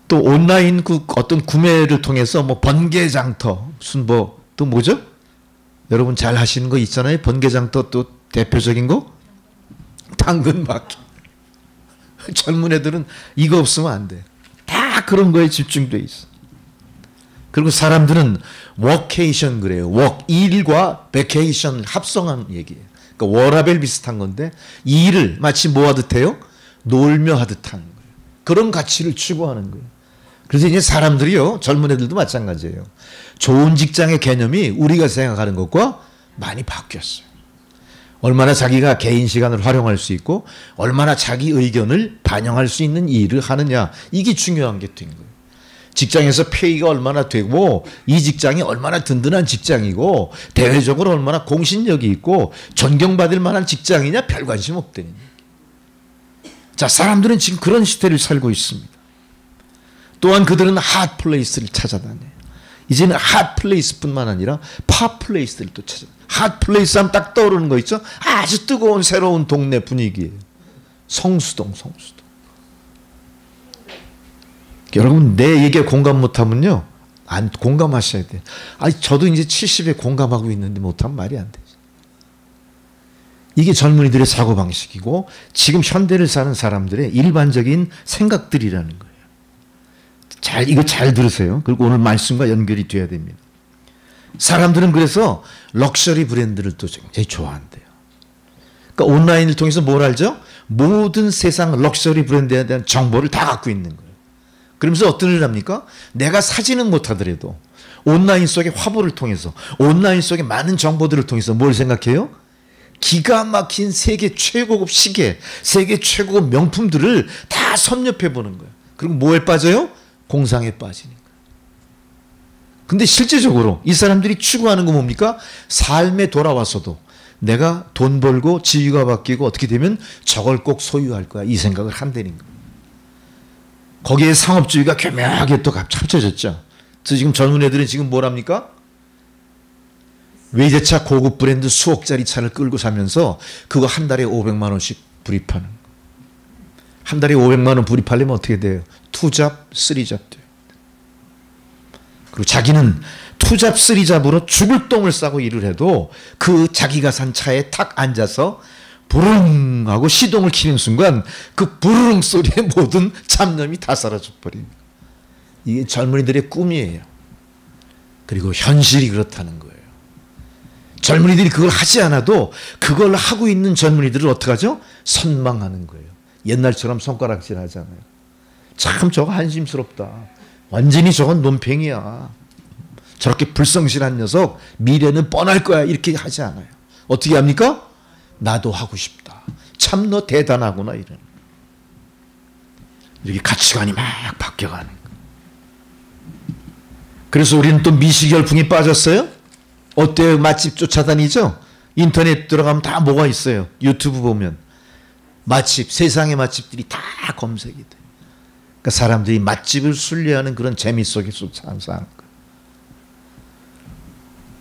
또 온라인 그 어떤 구매를 통해서 뭐 번개장터 무슨 뭐 또 뭐죠? 여러분 잘 하시는 거 있잖아요. 번개장터 또 대표적인 거 당근마켓. 젊은 애들은 이거 없으면 안 돼. 다 그런 거에 집중돼 있어. 그리고 사람들은 워케이션 그래요. 일과 베케이션 합성한 얘기예요. 그러니까 워라벨 비슷한 건데 일을 마치 뭐 하듯 해요? 놀며 하듯 하는 거예요. 그런 가치를 추구하는 거예요. 그래서 이제 사람들이요, 젊은 애들도 마찬가지예요. 좋은 직장의 개념이 우리가 생각하는 것과 많이 바뀌었어요. 얼마나 자기가 개인 시간을 활용할 수 있고 얼마나 자기 의견을 반영할 수 있는 일을 하느냐, 이게 중요한 게 된 거예요. 직장에서 페이가 얼마나 되고 이 직장이 얼마나 든든한 직장이고 대외적으로 얼마나 공신력이 있고 존경받을 만한 직장이냐 별 관심 없다니. 자, 사람들은 지금 그런 시대를 살고 있습니다. 또한 그들은 핫플레이스를 찾아다녀요. 이제는 핫플레이스뿐만 아니라 팝플레이스를 또 찾아다녀요. 핫플레이스 하면 딱 떠오르는 거 있죠? 아주 뜨거운 새로운 동네 분위기예요. 성수동. 여러분 내 얘기에 공감 못하면요, 안 공감하셔야 돼요. 아니 저도 이제 70에 공감하고 있는데 못하면 말이 안 되죠. 이게 젊은이들의 사고방식이고 지금 현대를 사는 사람들의 일반적인 생각들이라는 거예요. 이거 잘 들으세요. 그리고 오늘 말씀과 연결이 돼야 됩니다. 사람들은 그래서 럭셔리 브랜드를 또 굉장히 좋아한대요. 그러니까 온라인을 통해서 뭘 알죠? 모든 세상 럭셔리 브랜드에 대한 정보를 다 갖고 있는 거예요. 그러면서 어떤 일을 합니까? 내가 사지는 못하더라도 온라인 속의 화보를 통해서, 온라인 속의 많은 정보들을 통해서 뭘 생각해요? 기가 막힌 세계 최고급 시계, 세계 최고급 명품들을 다 섭렵해 보는 거예요. 그리고 뭐에 빠져요? 공상에 빠지니까. 근데 실제적으로 이 사람들이 추구하는 건 뭡니까? 삶에 돌아와서도 내가 돈 벌고 지위가 바뀌고 어떻게 되면 저걸 꼭 소유할 거야, 이 생각을 한다는 거예요. 거기에 상업주의가 교묘하게 또 합쳐졌죠. 그래서 지금 젊은 애들은 지금 뭘 합니까? 외제차 고급 브랜드 수억짜리 차를 끌고 사면서 그거 한 달에 500만 원씩 불입하는. 한 달에 500만 원 불입하려면 어떻게 돼요? 투잡, 쓰리잡 돼요. 그리고 자기는 투잡, 쓰리잡으로 죽을 똥을 싸고 일을 해도 그 자기가 산 차에 탁 앉아서 부릉 하고 시동을 키는 순간 그 부르릉 소리에 모든 잡념이 다 사라져 버립니다. 이게 젊은이들의 꿈이에요. 그리고 현실이 그렇다는 거예요. 젊은이들이 그걸 하지 않아도 그걸 하고 있는 젊은이들을 어떡하죠? 선망하는 거예요. 옛날처럼 손가락질 하잖아요. 참 저거 한심스럽다. 완전히 저건 논팽이야. 저렇게 불성실한 녀석 미래는 뻔할 거야. 이렇게 하지 않아요. 어떻게 합니까? 나도 하고 싶다. 참 너 대단하구나. 이런. 이렇게 가치관이 막 바뀌어가는 거예요. 그래서 우리는 또 미시결풍에 빠졌어요. 어때요? 맛집 쫓아다니죠? 인터넷 들어가면 다 뭐가 있어요. 유튜브 보면 맛집, 세상의 맛집들이 다 검색이 돼. 그러니까 사람들이 맛집을 순례하는 그런 재미 속에서 사는 거예요.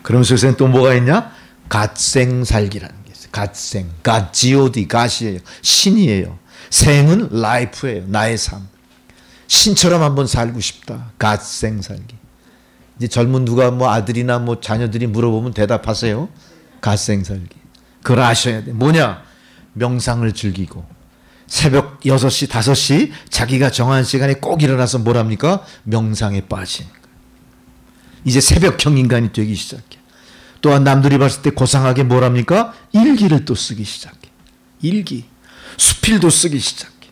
그러면서 요새는 또 뭐가 있냐? 갓생살기라는 게 있어요. 갓생, 갓, G.O.D, 갓이에요. 신이에요. 생은 라이프예요. 나의 삶. 신처럼 한번 살고 싶다. 갓생살기. 이제 젊은 누가 뭐 아들이나 뭐 자녀들이 물어보면 대답하세요. 갓생살기. 그걸 아셔야 돼. 뭐냐? 명상을 즐기고 새벽 6시, 5시 자기가 정한 시간에 꼭 일어나서 뭘 합니까? 명상에 빠지는 거예요. 이제 새벽형 인간이 되기 시작해. 또한 남들이 봤을 때 고상하게 뭘 합니까? 일기를 또 쓰기 시작해. 일기. 수필도 쓰기 시작해.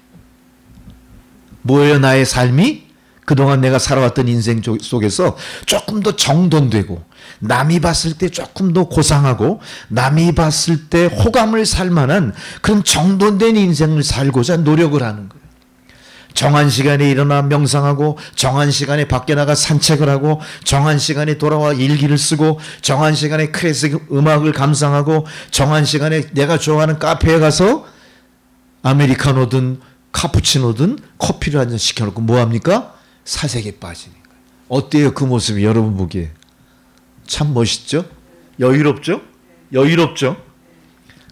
뭐예요? 나의 삶이? 그동안 내가 살아왔던 인생 속에서 조금 더 정돈되고 남이 봤을 때 조금 더 고상하고 남이 봤을 때 호감을 살 만한 그런 정돈된 인생을 살고자 노력을 하는 거예요. 정한 시간에 일어나 명상하고, 정한 시간에 밖에 나가 산책을 하고, 정한 시간에 돌아와 일기를 쓰고, 정한 시간에 클래식 음악을 감상하고, 정한 시간에 내가 좋아하는 카페에 가서 아메리카노든 카푸치노든 커피를 한 잔 시켜놓고 뭐합니까? 사색에 빠지는 거예요. 어때요? 그 모습이 여러분 보기에. 참 멋있죠? 여유롭죠? 여유롭죠?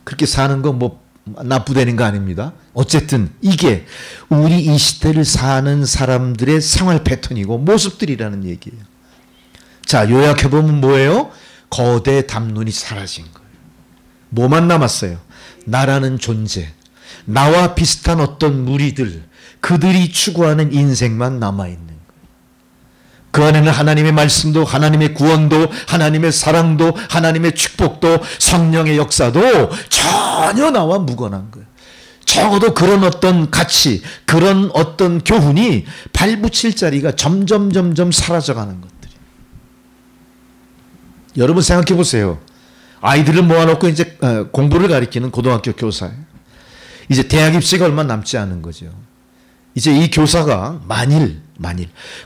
그렇게 사는 거 뭐 나쁘다는 거 아닙니다. 어쨌든 이게 우리 이 시대를 사는 사람들의 생활 패턴이고 모습들이라는 얘기예요. 자, 요약해보면 뭐예요? 거대 담론이 사라진 거예요. 뭐만 남았어요? 나라는 존재, 나와 비슷한 어떤 무리들, 그들이 추구하는 인생만 남아있는 거예요. 그 안에는 하나님의 말씀도, 하나님의 구원도, 하나님의 사랑도, 하나님의 축복도, 성령의 역사도 전혀 나와 무관한 거예요. 적어도 그런 어떤 가치, 그런 어떤 교훈이 발붙일 자리가 점점 사라져가는 것들이. 여러분 생각해 보세요. 아이들을 모아놓고 이제 공부를 가르치는 고등학교 교사예요. 이제 대학 입시가 얼마 남지 않은 거죠. 이제 이 교사가 만일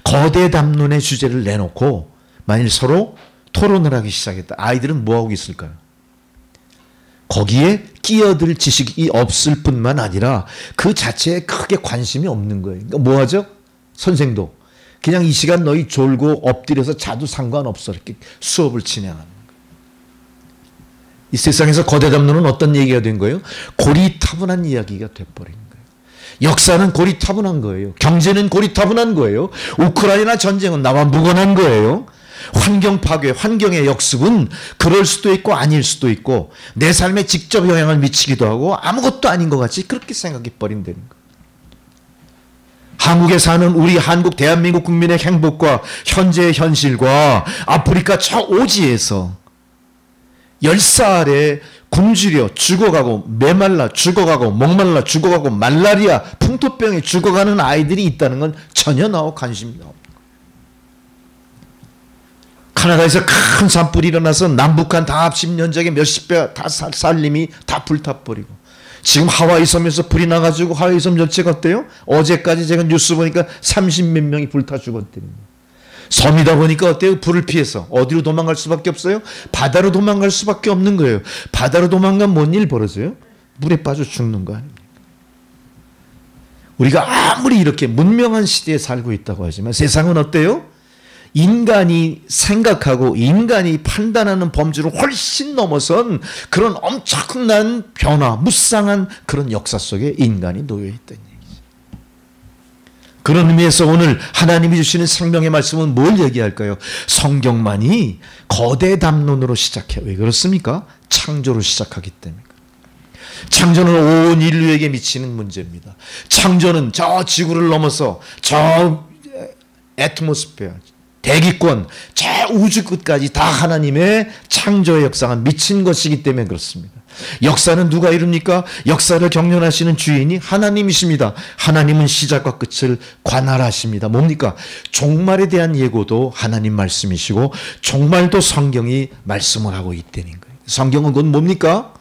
거대 담론의 주제를 내놓고 만일 서로 토론을 하기 시작했다. 아이들은 뭐하고 있을까요? 거기에 끼어들 지식이 없을 뿐만 아니라 그 자체에 크게 관심이 없는 거예요. 그러니까 뭐하죠? 선생도 그냥 이 시간 너희 졸고 엎드려서 자도 상관없어 이렇게 수업을 진행하는 거예요. 이 세상에서 거대 담론은 어떤 얘기가 된 거예요? 고리타분한 이야기가 돼버린 거예요. 역사는 고리타분한 거예요. 경제는 고리타분한 거예요. 우크라이나 전쟁은 나와 무관한 거예요. 환경 파괴, 환경의 역습은 그럴 수도 있고 아닐 수도 있고 내 삶에 직접 영향을 미치기도 하고 아무것도 아닌 것 같이 그렇게 생각해 버린다는 거예요. 한국에 사는 우리 한국 대한민국 국민의 행복과 현재의 현실과 아프리카 저 오지에서 10살에 굶주려 죽어가고 메말라 죽어가고 목말라 죽어가고 말라리아 풍토병에 죽어가는 아이들이 있다는 건 전혀 나와 관심이 없는 거예요. 카나다에서 큰 산불이 일어나서 남북한 다 10년 전에 몇십 배 다 살림이 다 불타버리고 지금 하와이 섬에서 불이 나가지고 하와이 섬 전체가 어때요? 어제까지 제가 뉴스 보니까 30몇 명이 불타 죽었대요. 섬이다 보니까 어때요? 불을 피해서 어디로 도망갈 수밖에 없어요? 바다로 도망갈 수밖에 없는 거예요. 바다로 도망가면 뭔 일 벌어져요? 물에 빠져 죽는 거 아닙니까? 우리가 아무리 이렇게 문명한 시대에 살고 있다고 하지만 세상은 어때요? 인간이 생각하고 인간이 판단하는 범주를 훨씬 넘어선 그런 엄청난 변화, 무쌍한 그런 역사 속에 인간이 놓여 있다는 얘기죠. 그런 의미에서 오늘 하나님이 주시는 생명의 말씀은 뭘 얘기할까요? 성경만이 거대 담론으로 시작해요. 왜 그렇습니까? 창조로 시작하기 때문에. 창조는 온 인류에게 미치는 문제입니다. 창조는 저 지구를 넘어서 저 애트모스피어, 대기권, 저 우주 끝까지 다 하나님의 창조의 역사가 미친 것이기 때문에 그렇습니다. 역사는 누가 이룹니까? 역사를 경륜하시는 주인이 하나님이십니다. 하나님은 시작과 끝을 관할하십니다. 뭡니까? 종말에 대한 예고도 하나님 말씀이시고 종말도 성경이 말씀을 하고 있다는 거예요. 성경은 그건 뭡니까?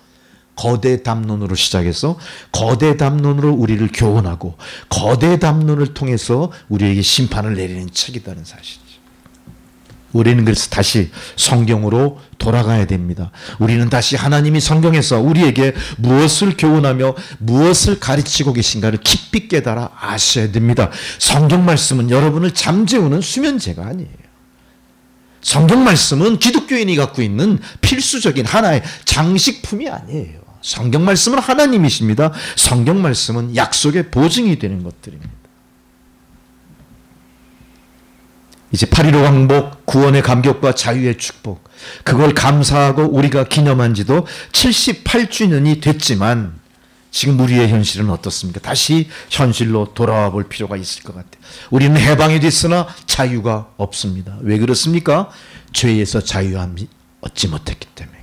거대 담론으로 시작해서 거대 담론으로 우리를 교훈하고 거대 담론을 통해서 우리에게 심판을 내리는 책이라는 사실이죠. 우리는 그래서 다시 성경으로 돌아가야 됩니다. 우리는 다시 하나님이 성경에서 우리에게 무엇을 교훈하며 무엇을 가르치고 계신가를 깊이 깨달아 아셔야 됩니다. 성경 말씀은 여러분을 잠재우는 수면제가 아니에요. 성경 말씀은 기독교인이 갖고 있는 필수적인 하나의 장식품이 아니에요. 성경 말씀은 하나님이십니다. 성경 말씀은 약속의 보증이 되는 것들입니다. 이제 8.15 광복, 구원의 감격과 자유의 축복, 그걸 감사하고 우리가 기념한 지도 78주년이 됐지만 지금 우리의 현실은 어떻습니까? 다시 현실로 돌아와 볼 필요가 있을 것 같아요. 우리는 해방이 됐으나 자유가 없습니다. 왜 그렇습니까? 죄에서 자유함이 얻지 못했기 때문에.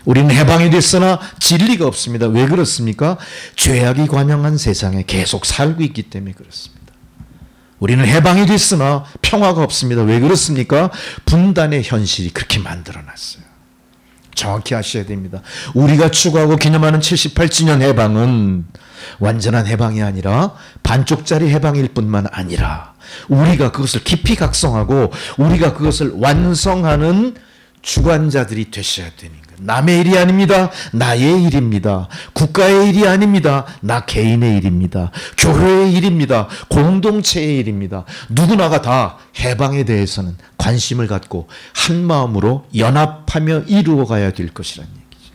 우리는 해방이 됐으나 진리가 없습니다. 왜 그렇습니까? 죄악이 관영한 세상에 계속 살고 있기 때문에 그렇습니다. 우리는 해방이 됐으나 평화가 없습니다. 왜 그렇습니까? 분단의 현실이 그렇게 만들어놨어요. 정확히 아셔야 됩니다. 우리가 추구하고 기념하는 78주년 해방은 완전한 해방이 아니라 반쪽짜리 해방일 뿐만 아니라 우리가 그것을 깊이 각성하고 우리가 그것을 완성하는 주관자들이 되셔야 되는 거예요. 남의 일이 아닙니다. 나의 일입니다. 국가의 일이 아닙니다. 나 개인의 일입니다. 교회의 일입니다. 공동체의 일입니다. 누구나가 다 해방에 대해서는 관심을 갖고 한 마음으로 연합하며 이루어가야 될 것이라는 얘기죠.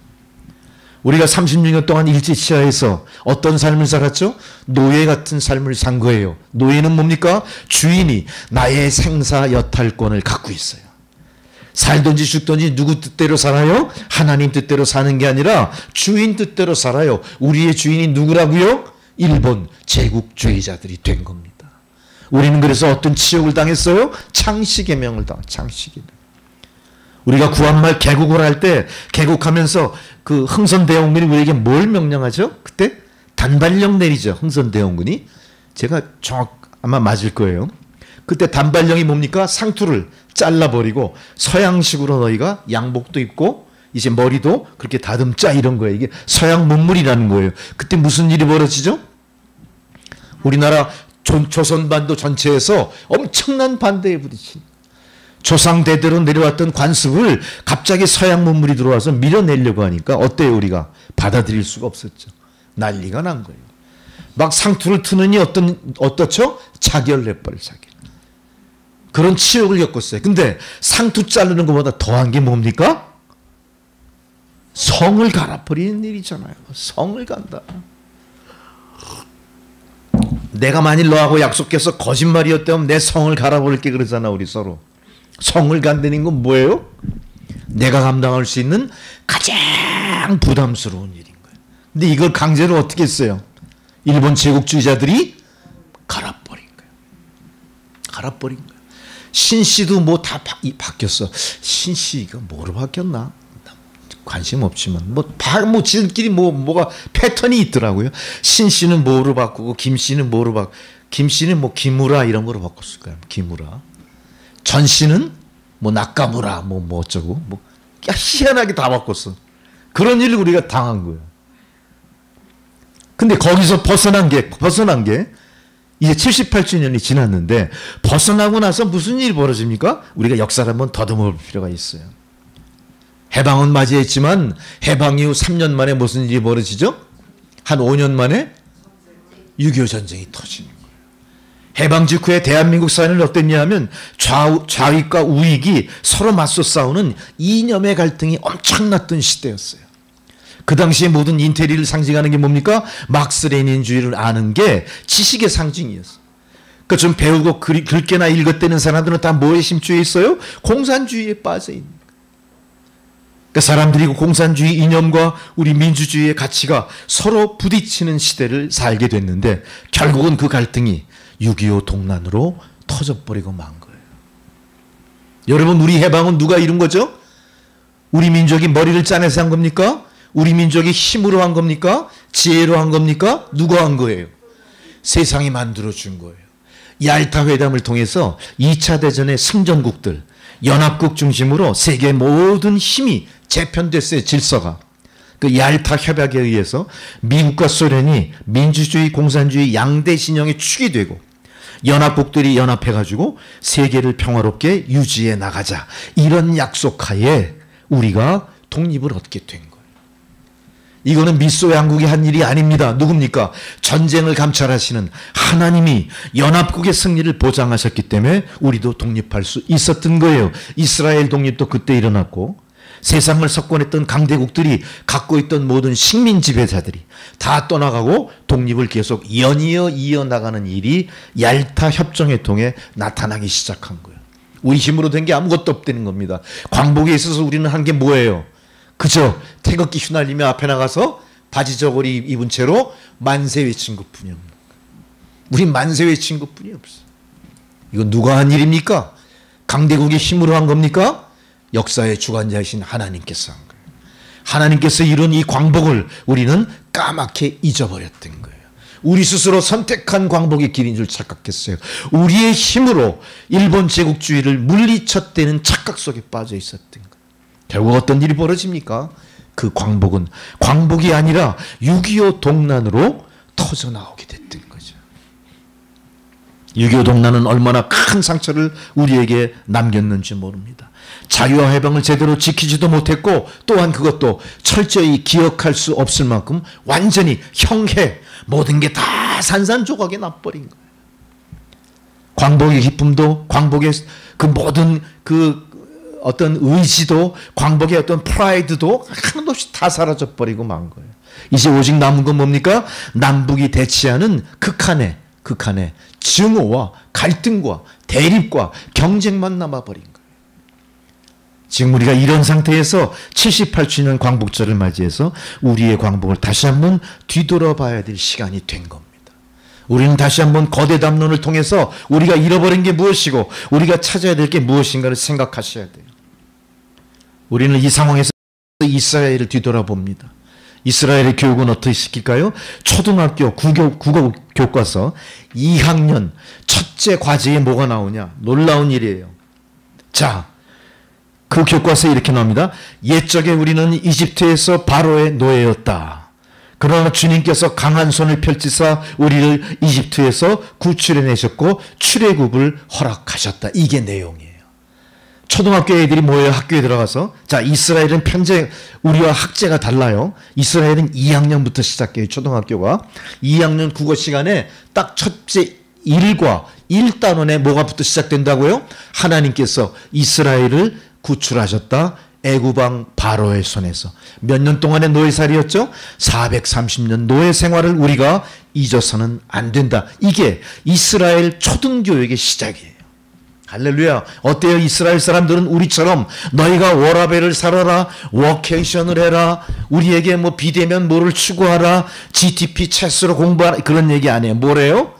우리가 36년 동안 일제시하에서 어떤 삶을 살았죠? 노예 같은 삶을 산 거예요. 노예는 뭡니까? 주인이 나의 생사 여탈권을 갖고 있어요. 살든지 죽든지 누구 뜻대로 살아요? 하나님 뜻대로 사는 게 아니라 주인 뜻대로 살아요. 우리의 주인이 누구라고요? 일본 제국주의자들이 된 겁니다. 우리는 그래서 어떤 치욕을 당했어요? 창씨개명을 창씨개명. 우리가 구한말 개국을 할 때 개국하면서 그 흥선대원군이 우리에게 뭘 명령하죠? 그때 단발령 내리죠. 흥선대원군이. 제가 아마 맞을 거예요. 그때 단발령이 뭡니까? 상투를 잘라버리고 서양식으로 너희가 양복도 입고 이제 머리도 그렇게 다듬자 이런 거예요. 이게 서양 문물이라는 거예요. 그때 무슨 일이 벌어지죠? 우리나라 조선반도 전체에서 엄청난 반대에 부딪힌 조상 대대로 내려왔던 관습을 갑자기 서양 문물이 들어와서 밀어내려고 하니까 어때요? 우리가 받아들일 수가 없었죠. 난리가 난 거예요. 막 상투를 트느니 어떻죠? 자결내버려 자결. 그런 치욕을 겪었어요. 근데 상투 자르는 것보다 더한 게 뭡니까? 성을 갈아버리는 일이잖아요. 성을 간다. 내가 만일 너하고 약속해서 거짓말이었다면 내 성을 갈아버릴게 그러잖아. 우리 서로. 성을 간다는 건 뭐예요? 내가 감당할 수 있는 가장 부담스러운 일인 거예요. 근데 이걸 강제로 어떻게 했어요? 일본 제국주의자들이 갈아버린 거예요. 갈아버린 거예요. 신씨도 뭐 다 바뀌었어. 신씨가 뭐로 바뀌었나? 관심 없지만 지들끼리 뭐가 패턴이 있더라고요. 신씨는 뭐로 바꾸고 김씨는 뭐로 바꾸고 김씨는 뭐 기무라 이런 거로 바꿨을 거예요. 기무라. 전씨는 뭐 낙가무라 뭐 어쩌고 뭐 희한하게 다 바꿨어. 그런 일을 우리가 당한 거예요. 근데 거기서 벗어난 게 이제 78주년이 지났는데 벗어나고 나서 무슨 일이 벌어집니까? 우리가 역사를 한번 더듬어 볼 필요가 있어요. 해방은 맞이했지만 해방 이후 3년 만에 무슨 일이 벌어지죠? 한 5년 만에 6.25 전쟁이 터지는 거예요. 해방 직후에 대한민국 사회는 어땠냐 하면 좌익과 우익이 서로 맞서 싸우는 이념의 갈등이 엄청났던 시대였어요. 그 당시에 모든 인테리를 상징하는 게 뭡니까? 막스 레닌주의를 아는 게 지식의 상징이었어요. 그러니까 좀 배우고 글게나 읽었다는 사람들은 다 뭐에 심취해 있어요? 공산주의에 빠져 있는 거예요. 그러니까 사람들이 공산주의 이념과 우리 민주주의의 가치가 서로 부딪히는 시대를 살게 됐는데 결국은 그 갈등이 6.25 동란으로 터져버리고 만 거예요. 여러분, 우리 해방은 누가 이룬 거죠? 우리 민족이 머리를 짜내서 한 겁니까? 우리 민족이 힘으로 한 겁니까? 지혜로 한 겁니까? 누가 한 거예요? 세상이 만들어준 거예요. 얄타 회담을 통해서 2차 대전의 승전국들, 연합국 중심으로 세계 모든 힘이 재편됐어요. 질서가. 그 얄타 협약에 의해서 미국과 소련이 민주주의, 공산주의 양대 진영의 축이 되고 연합국들이 연합해가지고 세계를 평화롭게 유지해 나가자. 이런 약속하에 우리가 독립을 얻게 된 거예요. 이거는 미소 양국이 한 일이 아닙니다. 누굽니까? 전쟁을 감찰하시는 하나님이 연합국의 승리를 보장하셨기 때문에 우리도 독립할 수 있었던 거예요. 이스라엘 독립도 그때 일어났고 세상을 석권했던 강대국들이 갖고 있던 모든 식민 지배자들이 다 떠나가고 독립을 계속 연이어 이어나가는 일이 얄타 협정을 통해 나타나기 시작한 거예요. 우리 힘으로 된 게 아무것도 없다는 겁니다. 광복에 있어서 우리는 한 게 뭐예요? 그저 태극기 휘날리며 앞에 나가서 바지 저고리 입은 채로 만세 외친 것뿐이 없는 거예요. 우린 만세 외친 것뿐이 없어요. 이건 누가 한 일입니까? 강대국의 힘으로 한 겁니까? 역사의 주관자이신 하나님께서 한 거예요. 하나님께서 이룬 이 광복을 우리는 까맣게 잊어버렸던 거예요. 우리 스스로 선택한 광복의 길인 줄 착각했어요. 우리의 힘으로 일본 제국주의를 물리쳤다는 착각 속에 빠져 있었던 거예요. 결국 어떤 일이 벌어집니까? 그 광복은 광복이 아니라 6.25 동란으로 터져 나오게 됐던 거죠. 6.25 동란은 얼마나 큰 상처를 우리에게 남겼는지 모릅니다. 자유와 해방을 제대로 지키지도 못했고 또한 그것도 철저히 기억할 수 없을 만큼 완전히 형해 모든 게 다 산산조각에 나버린 거예요. 광복의 기쁨도 광복의 그 모든 그 어떤 의지도 광복의 어떤 프라이드도 하나도 없이 다 사라져버리고 만 거예요. 이제 오직 남은 건 뭡니까? 남북이 대치하는 극한의 증오와 갈등과 대립과 경쟁만 남아버린 거예요. 지금 우리가 이런 상태에서 78주년 광복절을 맞이해서 우리의 광복을 다시 한번 뒤돌아봐야 될 시간이 된 겁니다. 우리는 다시 한번 거대 담론을 통해서 우리가 잃어버린 게 무엇이고 우리가 찾아야 될 게 무엇인가를 생각하셔야 돼요. 우리는 이 상황에서 이스라엘을 뒤돌아봅니다. 이스라엘의 교육은 어떻게 시킬까요? 초등학교 국어 교과서 2학년 첫째 과제에 뭐가 나오냐? 놀라운 일이에요. 자, 그 교과서에 이렇게 나옵니다. 옛적에 우리는 이집트에서 바로의 노예였다. 그러나 주님께서 강한 손을 펼치사 우리를 이집트에서 구출해내셨고 출애굽을 허락하셨다. 이게 내용이에요. 초등학교 애들이 모여 학교에 들어가서 자, 이스라엘은 편제 우리와 학제가 달라요. 이스라엘은 2학년부터 시작해요. 초등학교가 2학년 국어 시간에 딱 첫째 1과 1단원에 뭐가부터 시작된다고요? 하나님께서 이스라엘을 구출하셨다. 애굽왕 바로의 손에서. 몇 년 동안의 노예살이였죠? 430년 노예 생활을 우리가 잊어서는 안 된다. 이게 이스라엘 초등교육의 시작이에요. 할렐루야. 어때요? 이스라엘 사람들은 우리처럼 너희가 워라벨을 살아라, 워케이션을 해라, 우리에게 뭐 비대면 뭐를 추구하라, GTP 체스로 공부하라, 그런 얘기 안 해요. 뭐래요?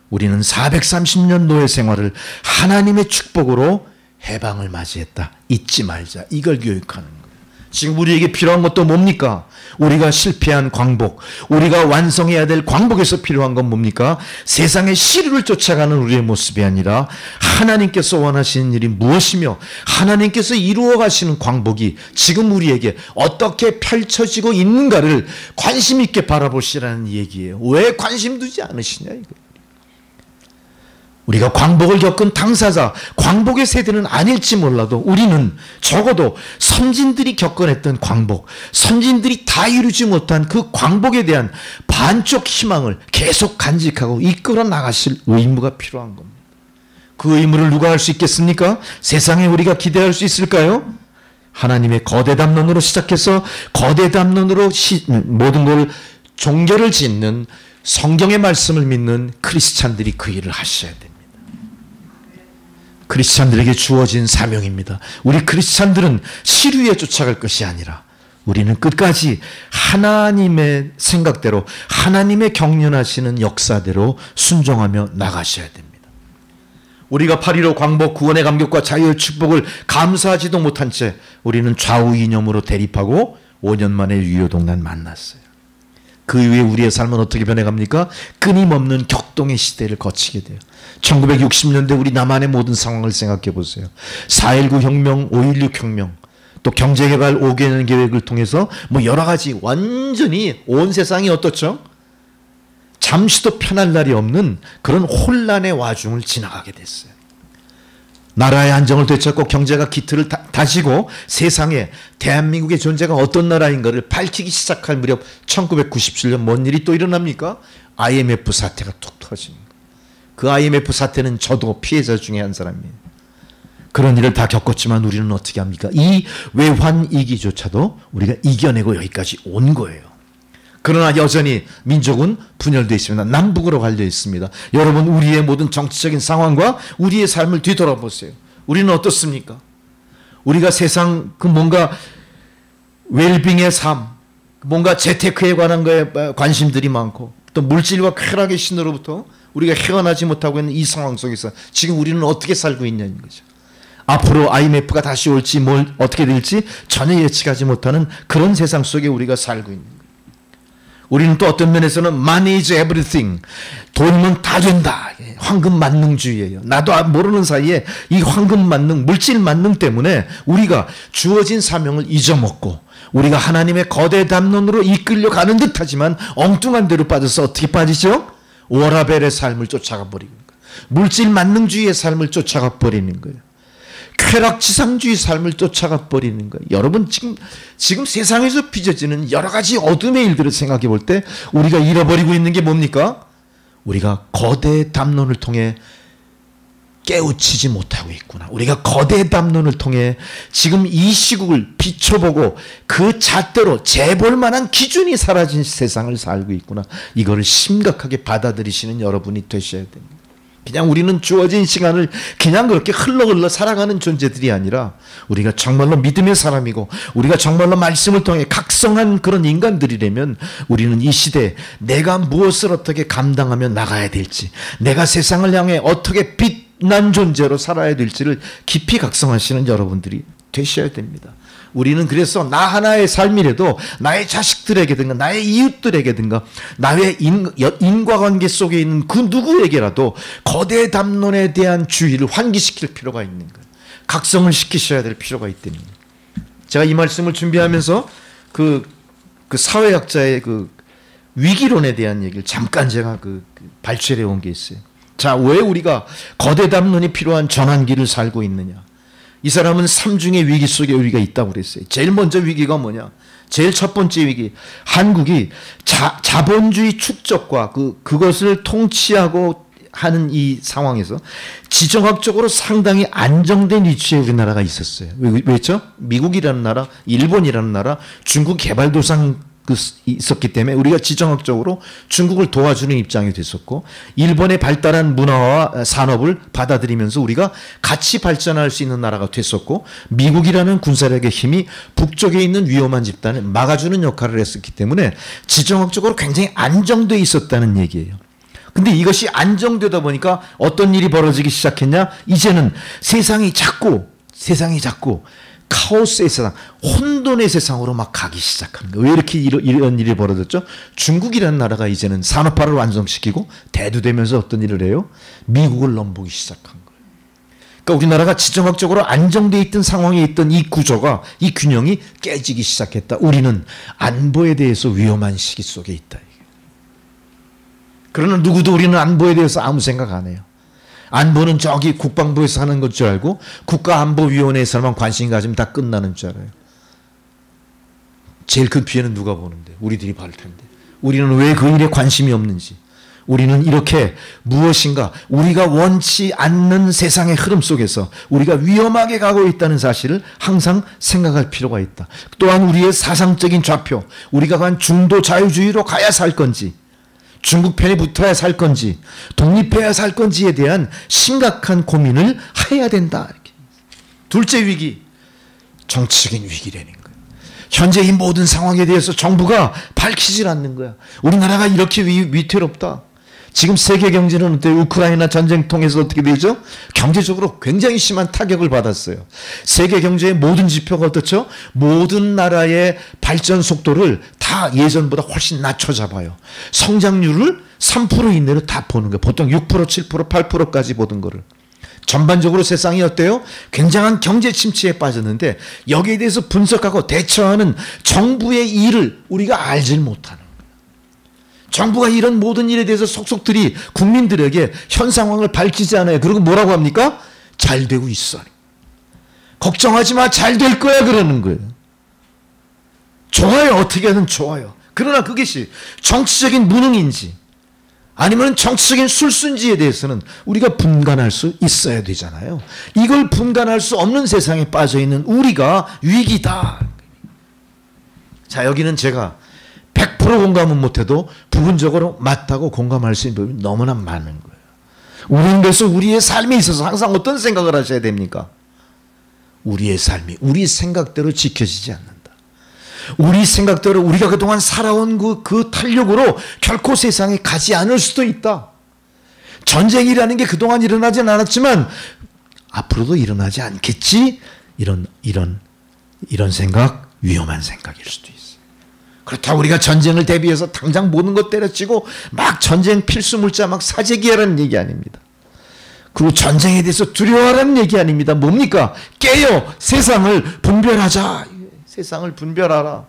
우리는 430년 노예 생활을 하나님의 축복으로 해방을 맞이했다. 잊지 말자. 이걸 교육하는 거예요. 지금 우리에게 필요한 것도 뭡니까? 우리가 실패한 광복, 우리가 완성해야 될 광복에서 필요한 건 뭡니까? 세상의 시류를 쫓아가는 우리의 모습이 아니라 하나님께서 원하시는 일이 무엇이며 하나님께서 이루어 가시는 광복이 지금 우리에게 어떻게 펼쳐지고 있는가를 관심 있게 바라보시라는 얘기예요. 왜 관심 두지 않으시냐 이거예요. 우리가 광복을 겪은 당사자, 광복의 세대는 아닐지 몰라도 우리는 적어도 선진들이 겪어냈던 광복, 선진들이 다 이루지 못한 그 광복에 대한 반쪽 희망을 계속 간직하고 이끌어 나가실 의무가 필요한 겁니다. 그 의무를 누가 할 수 있겠습니까? 세상에 우리가 기대할 수 있을까요? 하나님의 거대 담론으로 시작해서 거대 담론으로 모든 걸 종결을 짓는 성경의 말씀을 믿는 크리스찬들이 그 일을 하셔야 됩니다. 크리스찬들에게 주어진 사명입니다. 우리 크리스찬들은 시류에 쫓아갈 것이 아니라 우리는 끝까지 하나님의 생각대로 하나님의 경륜하시는 역사대로 순종하며 나가셔야 됩니다. 우리가 8.15 광복 구원의 감격과 자유의 축복을 감사하지도 못한 채 우리는 좌우 이념으로 대립하고 5년 만에 6.25 동란 만났어요. 그 이후에 우리의 삶은 어떻게 변해갑니까? 끊임없는 격동의 시대를 거치게 돼요. 1960년대 우리 남한의 모든 상황을 생각해 보세요. 4.19 혁명, 5.16 혁명, 또 경제개발 5개년 계획을 통해서 뭐 여러 가지 완전히 온 세상이 어떻죠? 잠시도 편할 날이 없는 그런 혼란의 와중을 지나가게 됐어요. 나라의 안정을 되찾고 경제가 기틀을 다지고 세상에 대한민국의 존재가 어떤 나라인가를 밝히기 시작할 무렵 1997년 뭔 일이 또 일어납니까? IMF 사태가 툭 터집니다. 그 IMF 사태는 저도 피해자 중에 한 사람이에요. 그런 일을 다 겪었지만 우리는 어떻게 합니까? 이 외환위기조차도 우리가 이겨내고 여기까지 온 거예요. 그러나 여전히 민족은 분열되어 있습니다. 남북으로 갈려 있습니다. 여러분, 우리의 모든 정치적인 상황과 우리의 삶을 뒤돌아보세요. 우리는 어떻습니까? 우리가 세상 그 뭔가 웰빙의 삶, 뭔가 재테크에 관한 거에 관심들이 많고 또 물질과 쾌락의 신으로부터 우리가 헤어나지 못하고 있는 이 상황 속에서 지금 우리는 어떻게 살고 있냐는 거죠. 앞으로 IMF가 다시 올지 뭘 어떻게 될지 전혀 예측하지 못하는 그런 세상 속에 우리가 살고 있는 거예요. 우리는 또 어떤 면에서는 money is everything. 돈이면 다 된다. 황금 만능주의예요. 나도 모르는 사이에 이 황금 만능, 물질 만능 때문에 우리가 주어진 사명을 잊어먹고 우리가 하나님의 거대 담론으로 이끌려가는 듯하지만 엉뚱한 데로 빠져서 어떻게 빠지죠? 워라벨의 삶을 쫓아가 버리는 거예요. 물질 만능주의의 삶을 쫓아가 버리는 거예요. 쾌락지상주의 삶을 쫓아가 버리는 거예요. 여러분 지금 세상에서 빚어지는 여러 가지 어둠의 일들을 생각해 볼 때 우리가 잃어버리고 있는 게 뭡니까? 우리가 거대 담론을 통해 깨우치지 못하고 있구나. 우리가 거대 담론을 통해 지금 이 시국을 비춰보고 그 잣대로 재볼 만한 기준이 사라진 세상을 살고 있구나. 이거를 심각하게 받아들이시는 여러분이 되셔야 됩니다. 그냥 우리는 주어진 시간을 그냥 그렇게 흘러 살아가는 존재들이 아니라 우리가 정말로 믿음의 사람이고 우리가 정말로 말씀을 통해 각성한 그런 인간들이라면 우리는 이 시대에 내가 무엇을 어떻게 감당하며 나가야 될지, 내가 세상을 향해 어떻게 빛난 존재로 살아야 될지를 깊이 각성하시는 여러분들이 되셔야 됩니다. 우리는 그래서 나 하나의 삶이라도 나의 자식들에게든가 나의 이웃들에게든가 나의 인과관계 속에 있는 그 누구에게라도 거대 담론에 대한 주의를 환기시킬 필요가 있는 거예요. 각성을 시키셔야 될 필요가 있답니다. 제가 이 말씀을 준비하면서 그 사회학자의 그 위기론에 대한 얘기를 잠깐 제가 발췌해 온 게 있어요. 자, 왜 우리가 거대 담론이 필요한 전환기를 살고 있느냐? 이 사람은 삼중의 위기 속에 우리가 있다고 그랬어요. 제일 먼저 위기가 뭐냐? 제일 첫 번째 위기, 한국이 자본주의 축적과 그것을 통치하고 하는 이 상황에서 지정학적으로 상당히 안정된 위치에 우리나라가 있었어요. 왜죠? 미국이라는 나라, 일본이라는 나라, 중국 개발도상 있었기 때문에 우리가 지정학적으로 중국을 도와주는 입장이 됐었고, 일본의 발달한 문화와 산업을 받아들이면서 우리가 같이 발전할 수 있는 나라가 됐었고, 미국이라는 군사력의 힘이 북쪽에 있는 위험한 집단을 막아주는 역할을 했었기 때문에 지정학적으로 굉장히 안정되어 있었다는 얘기예요. 근데 이것이 안정되다 보니까 어떤 일이 벌어지기 시작했냐? 이제는 세상이 자꾸 카오스의 세상, 혼돈의 세상으로 막 가기 시작하는 거예요. 왜 이렇게 이런 일이 벌어졌죠? 중국이라는 나라가 이제는 산업화를 완성시키고 대두되면서 어떤 일을 해요? 미국을 넘보기 시작한 거예요. 그러니까 우리나라가 지정학적으로 안정되어 있던 상황에 있던 이 구조가, 이 균형이 깨지기 시작했다. 우리는 안보에 대해서 위험한 시기 속에 있다. 그러나 누구도 우리는 안보에 대해서 아무 생각 안 해요. 안보는 저기 국방부에서 하는 것 줄 알고 국가안보위원회에서만 관심 가지면 다 끝나는 줄 알아요. 제일 큰 피해는 누가 보는데? 우리들이 받을 텐데. 우리는 왜 그 일에 관심이 없는지. 우리는 이렇게 무엇인가 우리가 원치 않는 세상의 흐름 속에서 우리가 위험하게 가고 있다는 사실을 항상 생각할 필요가 있다. 또한 우리의 사상적인 좌표, 우리가 간 중도 자유주의로 가야 살 건지, 중국 편에 붙어야 살 건지, 독립해야 살 건지에 대한 심각한 고민을 해야 된다. 이렇게. 둘째 위기, 정치적인 위기라는 거예요. 현재 이 모든 상황에 대해서 정부가 밝히질 않는 거야. 우리나라가 이렇게 위태롭다. 지금 세계 경제는 어때요? 우크라이나 전쟁 통해서 어떻게 되죠? 경제적으로 굉장히 심한 타격을 받았어요. 세계 경제의 모든 지표가 어떻죠? 모든 나라의 발전 속도를 다 예전보다 훨씬 낮춰 잡아요. 성장률을 3% 이내로 다 보는 거예요. 보통 6%, 7%, 8%까지 보던 거를. 전반적으로 세상이 어때요? 굉장한 경제 침체에 빠졌는데 여기에 대해서 분석하고 대처하는 정부의 일을 우리가 알질 못하는 거예요. 정부가 이런 모든 일에 대해서 속속들이 국민들에게 현 상황을 밝히지 않아요. 그리고 뭐라고 합니까? 잘 되고 있어. 걱정하지 마, 잘 될 거야 그러는 거예요. 좋아요. 어떻게든 좋아요. 그러나 그것이 정치적인 무능인지 아니면 정치적인 술수인지에 대해서는 우리가 분간할 수 있어야 되잖아요. 이걸 분간할 수 없는 세상에 빠져있는 우리가 위기다. 자, 여기는 제가 100% 공감은 못해도 부분적으로 맞다고 공감할 수 있는 부분이 너무나 많은 거예요. 우리는 그래서 우리의 삶에 있어서 항상 어떤 생각을 하셔야 됩니까? 우리의 삶이 우리 생각대로 지켜지지 않는다. 우리 생각대로 우리가 그동안 살아온 그 탄력으로 결코 세상에 가지 않을 수도 있다. 전쟁이라는 게 그동안 일어나진 않았지만 앞으로도 일어나지 않겠지? 이런 생각, 위험한 생각일 수도 있어요. 그렇다고 우리가 전쟁을 대비해서 당장 모든 것 때려치고 막 전쟁 필수 물자 막 사재기하라는 얘기 아닙니다. 그리고 전쟁에 대해서 두려워하라는 얘기 아닙니다. 뭡니까? 깨어 세상을 분별하자. 세상을 분별하라.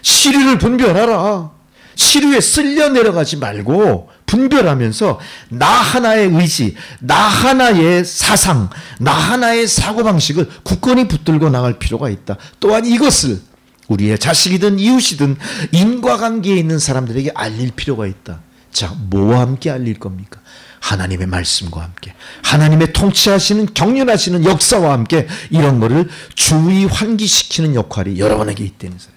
시류를 분별하라. 시류에 쓸려 내려가지 말고 분별하면서 나 하나의 의지, 나 하나의 사상, 나 하나의 사고방식을 굳건히 붙들고 나갈 필요가 있다. 또한 이것을 우리의 자식이든 이웃이든 인과관계에 있는 사람들에게 알릴 필요가 있다. 자, 뭐와 함께 알릴 겁니까? 하나님의 말씀과 함께, 하나님의 통치하시는 경륜하시는 역사와 함께 이런 거를 주의 환기시키는 역할이 여러분에게 있다는 사실.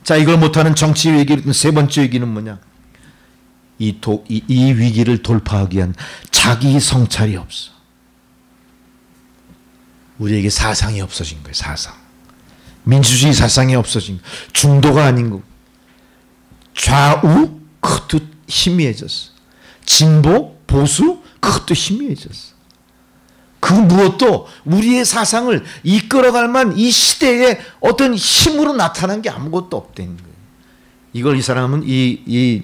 자, 이걸 못하는 정치 위기는 세 번째 위기는 뭐냐? 이 위기를 돌파하기 위한 자기 성찰이 없어. 우리에게 사상이 없어진 거예요. 사상. 민주주의 사상이 없어진 거예요. 중도가 아닌 거. 좌우 그것도 희미해졌어. 진보 보수 그것도 희미해졌어. 그 무엇도 우리의 사상을 이끌어갈 만한 이 시대의 어떤 힘으로 나타난 게 아무것도 없다는 거예요. 이걸 이 사람은 이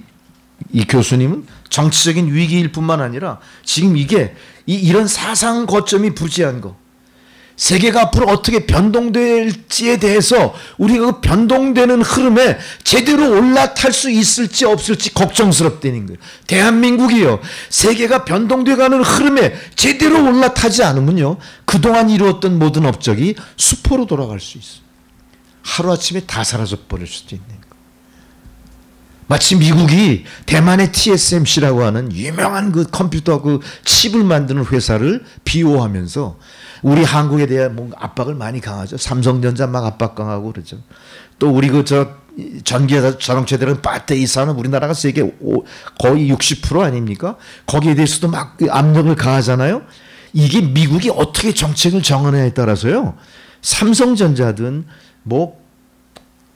교수님은 정치적인 위기일 뿐만 아니라 지금 이게 이런 사상 거점이 부재한 거, 세계가 앞으로 어떻게 변동될지에 대해서 우리가 그 변동되는 흐름에 제대로 올라탈 수 있을지 없을지 걱정스럽다는 거예요. 대한민국이요, 세계가 변동돼가는 흐름에 제대로 올라타지 않으면요, 그동안 이루었던 모든 업적이 수포로 돌아갈 수 있어요. 하루아침에 다 사라져 버릴 수도 있는 거예요. 마치 미국이 대만의 TSMC라고 하는 유명한 그 컴퓨터 그 칩을 만드는 회사를 비호하면서 우리 한국에 대한 뭔가 압박을 많이 강하죠. 삼성전자 막 압박 강하고 그러죠. 또 우리 그 전기 자동차들은 배터리 산업 우리나라가 세계 거의 60% 아닙니까? 거기에 대해서도 막 압력을 가하잖아요. 이게 미국이 어떻게 정책을 정하느냐에 따라서요, 삼성전자든 뭐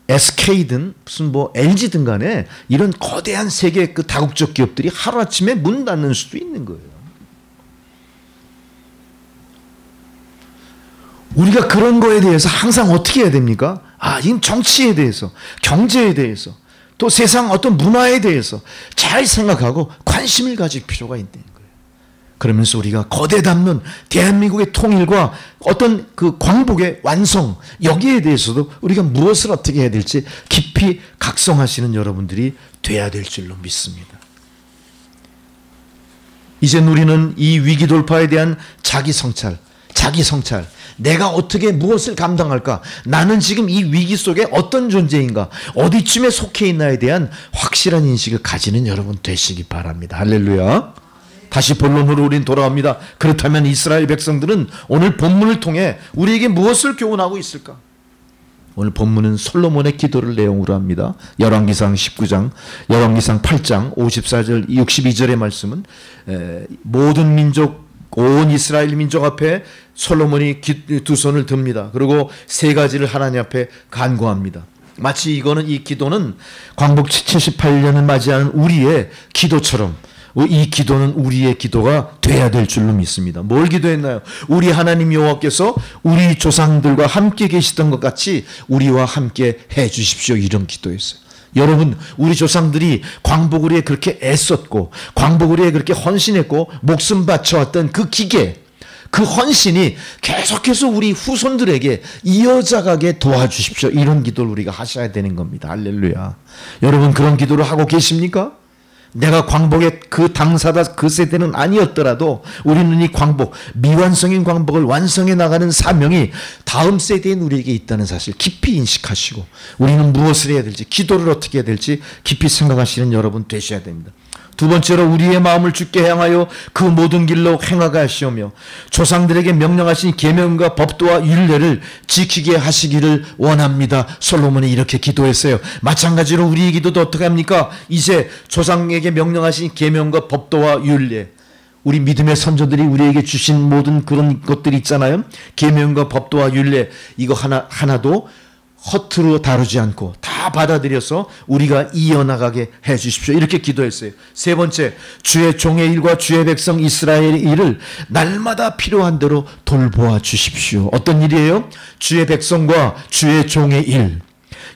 SK든 무슨 뭐 LG든 간에 이런 거대한 세계 그 다국적 기업들이 하루아침에 문 닫는 수도 있는 거예요. 우리가 그런 거에 대해서 항상 어떻게 해야 됩니까? 이 정치에 대해서, 경제에 대해서, 또 세상 어떤 문화에 대해서 잘 생각하고 관심을 가질 필요가 있는 거예요. 그러면서 우리가 거대 담론, 대한민국의 통일과 어떤 그 광복의 완성, 여기에 대해서도 우리가 무엇을 어떻게 해야 될지 깊이 각성하시는 여러분들이 돼야 될 줄로 믿습니다. 이제 우리는 이 위기 돌파에 대한 자기 성찰, 내가 어떻게 무엇을 감당할까? 나는 지금 이 위기 속에 어떤 존재인가? 어디쯤에 속해 있나에 대한 확실한 인식을 가지는 여러분 되시기 바랍니다. 할렐루야. 다시 본론으로 우린 돌아옵니다. 그렇다면 이스라엘 백성들은 오늘 본문을 통해 우리에게 무엇을 교훈하고 있을까? 오늘 본문은 솔로몬의 기도를 내용으로 합니다. 열왕기상 19장, 열왕기상 8장 54절 62절의 말씀은 모든 민족, 온 이스라엘 민족 앞에 솔로몬이 두 손을 듭니다. 그리고 세 가지를 하나님 앞에 간구합니다. 마치 이 기도는 광복 78년을 맞이하는 우리의 기도처럼 이 기도는 우리의 기도가 돼야 될 줄로 믿습니다. 뭘 기도했나요? 우리 하나님 여호와께서 우리 조상들과 함께 계시던 것 같이 우리와 함께 해 주십시오. 이런 기도였어요. 여러분, 우리 조상들이 광복을 위해 그렇게 애썼고 광복을 위해 그렇게 헌신했고 목숨 바쳐왔던 그 기계, 그 헌신이 계속해서 우리 후손들에게 이어져가게 도와주십시오. 이런 기도를 우리가 하셔야 되는 겁니다. 할렐루야. 여러분, 그런 기도를 하고 계십니까? 내가 광복의 그 당사다 그 세대는 아니었더라도 우리는 이 광복, 미완성인 광복을 완성해 나가는 사명이 다음 세대인 우리에게 있다는 사실 깊이 인식하시고 우리는 무엇을 해야 될지, 기도를 어떻게 해야 될지 깊이 생각하시는 여러분 되셔야 됩니다. 두 번째로 우리의 마음을 주께 향하여 그 모든 길로 행하게 하시오며 조상들에게 명령하신 계명과 법도와 율례를 지키게 하시기를 원합니다. 솔로몬이 이렇게 기도했어요. 마찬가지로 우리의 기도도 어떻게 합니까? 이제 조상에게 명령하신 계명과 법도와 율례, 우리 믿음의 선조들이 우리에게 주신 모든 그런 것들이 있잖아요. 계명과 법도와 율례, 이거 하나도 허투루 다루지 않고 다 받아들여서 우리가 이어나가게 해 주십시오. 이렇게 기도했어요. 세 번째, 주의 종의 일과 주의 백성 이스라엘의 일을 날마다 필요한 대로 돌보아 주십시오. 어떤 일이에요? 주의 백성과 주의 종의 일.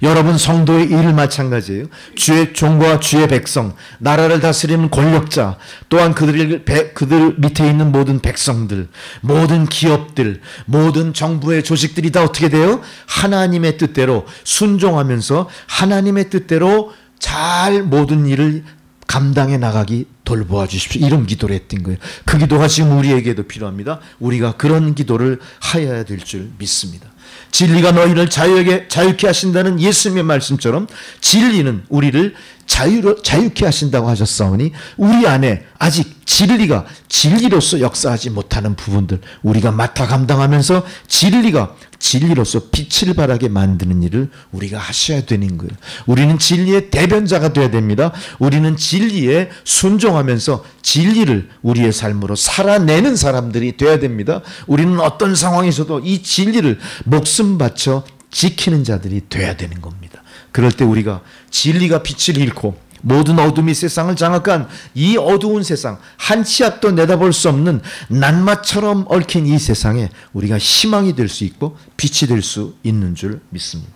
여러분 성도의 일 마찬가지예요. 주의 종과 주의 백성, 나라를 다스리는 권력자, 또한 그들 밑에 있는 모든 백성들, 모든 기업들, 모든 정부의 조직들이 다 어떻게 돼요? 하나님의 뜻대로 순종하면서 하나님의 뜻대로 잘 모든 일을 감당해 나가기 돌보아 주십시오. 이런 기도를 했던 거예요. 그 기도가 지금 우리에게도 필요합니다. 우리가 그런 기도를 하여야 될 줄 믿습니다. 진리가 너희를 자유케 하신다는 예수님의 말씀처럼 진리는 우리를 자유케 하신다고 하셨사오니 우리 안에 아직 진리가 진리로서 역사하지 못하는 부분들 우리가 맡아 감당하면서 진리가 진리로서 빛을 발하게 만드는 일을 우리가 하셔야 되는 거예요. 우리는 진리의 대변자가 되어야 됩니다. 우리는 진리에 순종하면서 진리를 우리의 삶으로 살아내는 사람들이 되어야 됩니다. 우리는 어떤 상황에서도 이 진리를 목숨 바쳐 지키는 자들이 되어야 되는 겁니다. 그럴 때 우리가 진리가 빛을 잃고 모든 어둠이 세상을 장악한 이 어두운 세상, 한 치 앞도 내다볼 수 없는 낱마처럼 얽힌 이 세상에 우리가 희망이 될 수 있고 빛이 될 수 있는 줄 믿습니다.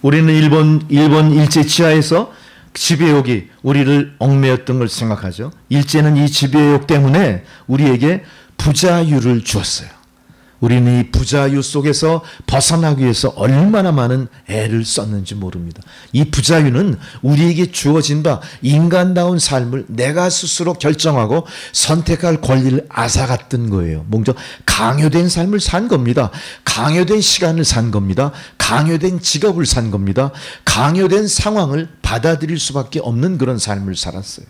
우리는 일본 일제 치하에서 지배욕이 우리를 얽매였던 걸 생각하죠. 일제는 이 지배욕 때문에 우리에게 부자유를 주었어요. 우리는 이 부자유 속에서 벗어나기 위해서 얼마나 많은 애를 썼는지 모릅니다. 이 부자유는 우리에게 주어진 바 인간다운 삶을 내가 스스로 결정하고 선택할 권리를 앗아갔던 거예요. 먼저 강요된 삶을 산 겁니다. 강요된 시간을 산 겁니다. 강요된 직업을 산 겁니다. 강요된 상황을 받아들일 수밖에 없는 그런 삶을 살았어요.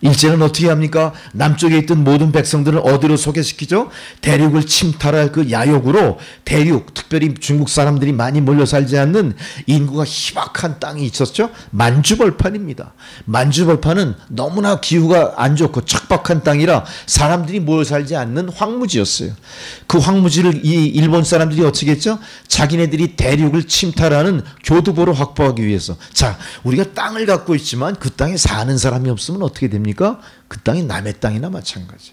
일제는 어떻게 합니까? 남쪽에 있던 모든 백성들을 어디로 소개시키죠? 대륙을 침탈할 그 야욕으로 대륙, 특별히 중국 사람들이 많이 몰려 살지 않는 인구가 희박한 땅이 있었죠? 만주벌판입니다. 만주벌판은 너무나 기후가 안 좋고 척박한 땅이라 사람들이 모여 살지 않는 황무지였어요. 그 황무지를 이 일본 사람들이 어떻게 했죠? 자기네들이 대륙을 침탈하는 교두보로 확보하기 위해서. 자, 우리가 땅을 갖고 있지만 그 땅에 사는 사람이 없으면 어떻게 됩니까? 그 땅이 남의 땅이나 마찬가지.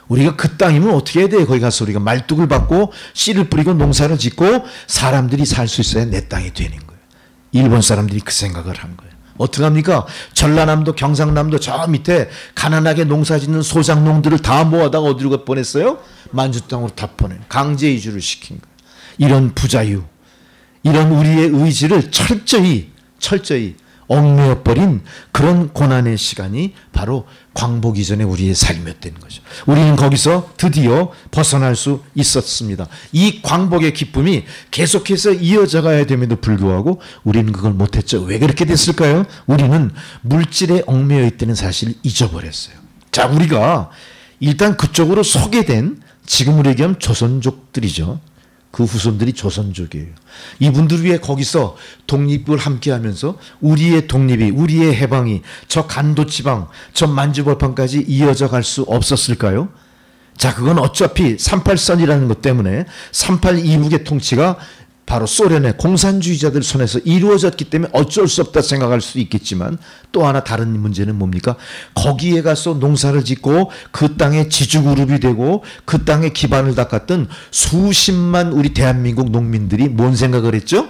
우리가 그 땅이면 어떻게 해야 돼요? 거기 가서 우리가 말뚝을 받고 씨를 뿌리고 농사를 짓고 사람들이 살 수 있어야 내 땅이 되는 거예요. 일본 사람들이 그 생각을 한 거예요. 어떻게 합니까? 전라남도, 경상남도 저 밑에 가난하게 농사 짓는 소작농들을 다 모아다가 어디로 보냈어요? 만주 땅으로 다 보내요. 강제 이주를 시킨 거예요. 이런 부자유, 이런 우리의 의지를 철저히 얽매여버린 그런 고난의 시간이 바로 광복 이전의 우리의 삶이었던 거죠. 우리는 거기서 드디어 벗어날 수 있었습니다. 이 광복의 기쁨이 계속해서 이어져 가야 됨에도 불구하고 우리는 그걸 못했죠. 왜 그렇게 됐을까요? 우리는 물질에 얽매여 있다는 사실을 잊어버렸어요. 자, 우리가 일단 그쪽으로 소개된 지금 우리 얘기하면 조선족들이죠. 그 후손들이 조선족이에요. 이분들 위해 거기서 독립을 함께하면서 우리의 독립이, 우리의 해방이 저 간도지방, 저 만주벌판까지 이어져 갈 수 없었을까요? 자, 그건 어차피 38선이라는 것 때문에 38 이북의 통치가 바로 소련의 공산주의자들 손에서 이루어졌기 때문에 어쩔 수 없다 생각할 수 있겠지만 또 하나 다른 문제는 뭡니까? 거기에 가서 농사를 짓고 그 땅에 지주그룹이 되고 그 땅에 기반을 닦았던 수십만 우리 대한민국 농민들이 뭔 생각을 했죠?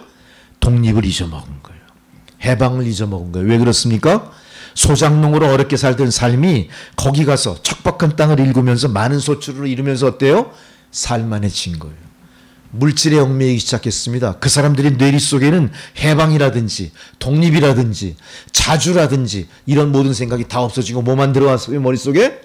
독립을 잊어먹은 거예요. 해방을 잊어먹은 거예요. 왜 그렇습니까? 소작농으로 어렵게 살던 삶이 거기 가서 척박한 땅을 일구면서 많은 소출을 이루면서 어때요? 살만해진 거예요. 물질에 얽매이기 시작했습니다. 그 사람들의 뇌리 속에는 해방이라든지 독립이라든지 자주라든지 이런 모든 생각이 다 없어지고 뭐만 들어왔어요? 머릿속에?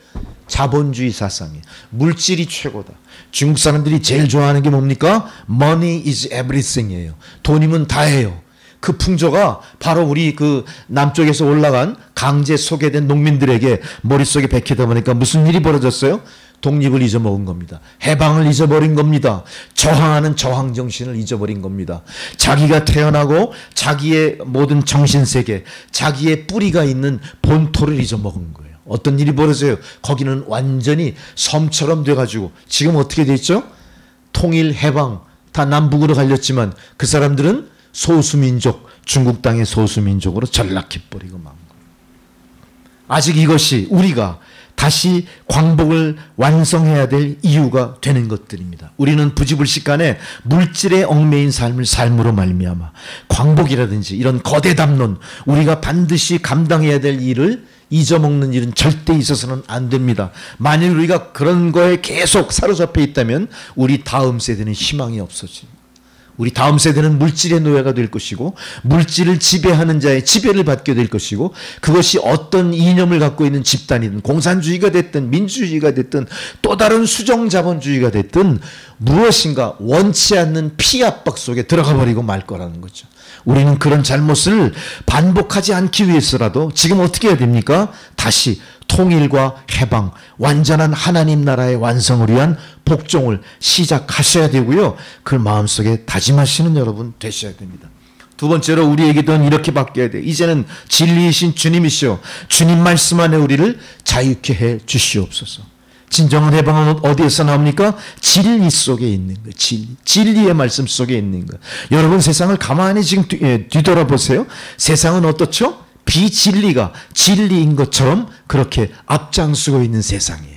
자본주의 사상이. 물질이 최고다. 중국 사람들이 제일 좋아하는 게 뭡니까? Money is everything이에요. 돈이면 다예요. 그 풍조가 바로 우리 그 남쪽에서 올라간 강제 소개된 농민들에게 머릿속에 박히다 보니까 무슨 일이 벌어졌어요? 독립을 잊어먹은 겁니다. 해방을 잊어버린 겁니다. 저항하는 저항정신을 잊어버린 겁니다. 자기가 태어나고 자기의 모든 정신세계, 자기의 뿌리가 있는 본토를 잊어먹은 거예요. 어떤 일이 벌어져요? 거기는 완전히 섬처럼 돼가지고 지금 어떻게 돼 있죠? 통일, 해방 다 남북으로 갈렸지만 그 사람들은 소수민족, 중국 땅의 소수민족으로 전락해버리고 만 거예요. 아직 이것이 우리가 다시 광복을 완성해야 될 이유가 되는 것들입니다. 우리는 부지불식간에 물질에 얽매인 삶을 삶으로 말미암아 광복이라든지 이런 거대 담론, 우리가 반드시 감당해야 될 일을 잊어먹는 일은 절대 있어서는 안 됩니다. 만일 우리가 그런 거에 계속 사로잡혀 있다면 우리 다음 세대는 희망이 없어집니다. 우리 다음 세대는 물질의 노예가 될 것이고 물질을 지배하는 자의 지배를 받게 될 것이고, 그것이 어떤 이념을 갖고 있는 집단이든 공산주의가 됐든 민주주의가 됐든 또 다른 수정자본주의가 됐든 무엇인가 원치 않는 피압박 속에 들어가 버리고 말 거라는 거죠. 우리는 그런 잘못을 반복하지 않기 위해서라도 지금 어떻게 해야 됩니까? 다시 통일과 해방, 완전한 하나님 나라의 완성을 위한 복종을 시작하셔야 되고요. 그 마음속에 다짐하시는 여러분 되셔야 됩니다. 두 번째로 우리의 기도는 이렇게 바뀌어야 돼요. 이제는 진리이신 주님이시오. 주님 말씀 안에 우리를 자유케 해 주시옵소서. 진정한 해방은 어디에서 나옵니까? 진리 속에 있는 거예요. 진리의 말씀 속에 있는 거예요. 여러분 세상을 가만히 지금 뒤돌아보세요. 세상은 어떻죠? 비진리가 진리인 것처럼 그렇게 앞장서고 있는 세상이에요.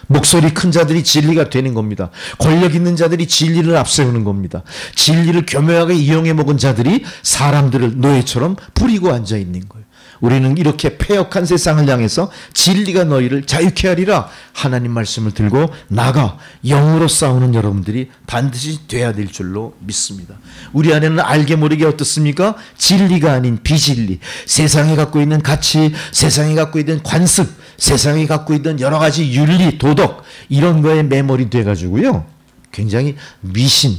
목소리 큰 자들이 진리가 되는 겁니다. 권력 있는 자들이 진리를 앞세우는 겁니다. 진리를 교묘하게 이용해 먹은 자들이 사람들을 노예처럼 부리고 앉아 있는 거예요. 우리는 이렇게 패역한 세상을 향해서 진리가 너희를 자유케 하리라 하나님 말씀을 들고 나가 영으로 싸우는 여러분들이 반드시 돼야 될 줄로 믿습니다. 우리 안에는 알게 모르게 어떻습니까? 진리가 아닌 비진리, 세상이 갖고 있는 가치, 세상이 갖고 있는 관습, 세상이 갖고 있는 여러 가지 윤리, 도덕 이런 거에 매몰이 돼가지고요, 굉장히 미신,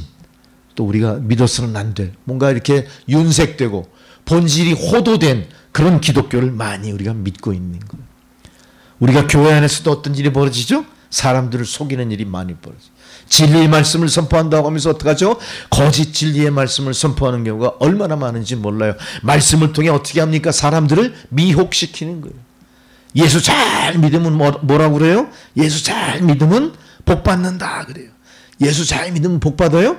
또 우리가 믿어서는 안 될 뭔가 이렇게 윤색되고 본질이 호도된 그런 기독교를 많이 우리가 믿고 있는 거예요. 우리가 교회 안에서도 어떤 일이 벌어지죠? 사람들을 속이는 일이 많이 벌어져요. 진리의 말씀을 선포한다고 하면서 어떡하죠? 거짓 진리의 말씀을 선포하는 경우가 얼마나 많은지 몰라요. 말씀을 통해 어떻게 합니까? 사람들을 미혹시키는 거예요. 예수 잘 믿으면 뭐라고 그래요? 예수 잘 믿으면 복 받는다 그래요. 예수 잘 믿으면 복 받아요?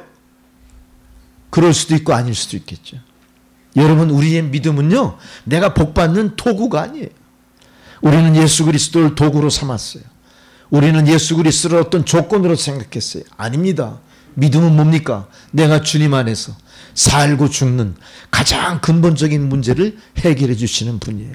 그럴 수도 있고 아닐 수도 있겠죠. 여러분 우리의 믿음은요, 내가 복받는 도구가 아니에요. 우리는 예수 그리스도를 도구로 삼았어요. 우리는 예수 그리스도를 어떤 조건으로 생각했어요. 아닙니다. 믿음은 뭡니까? 내가 주님 안에서 살고 죽는 가장 근본적인 문제를 해결해 주시는 분이에요.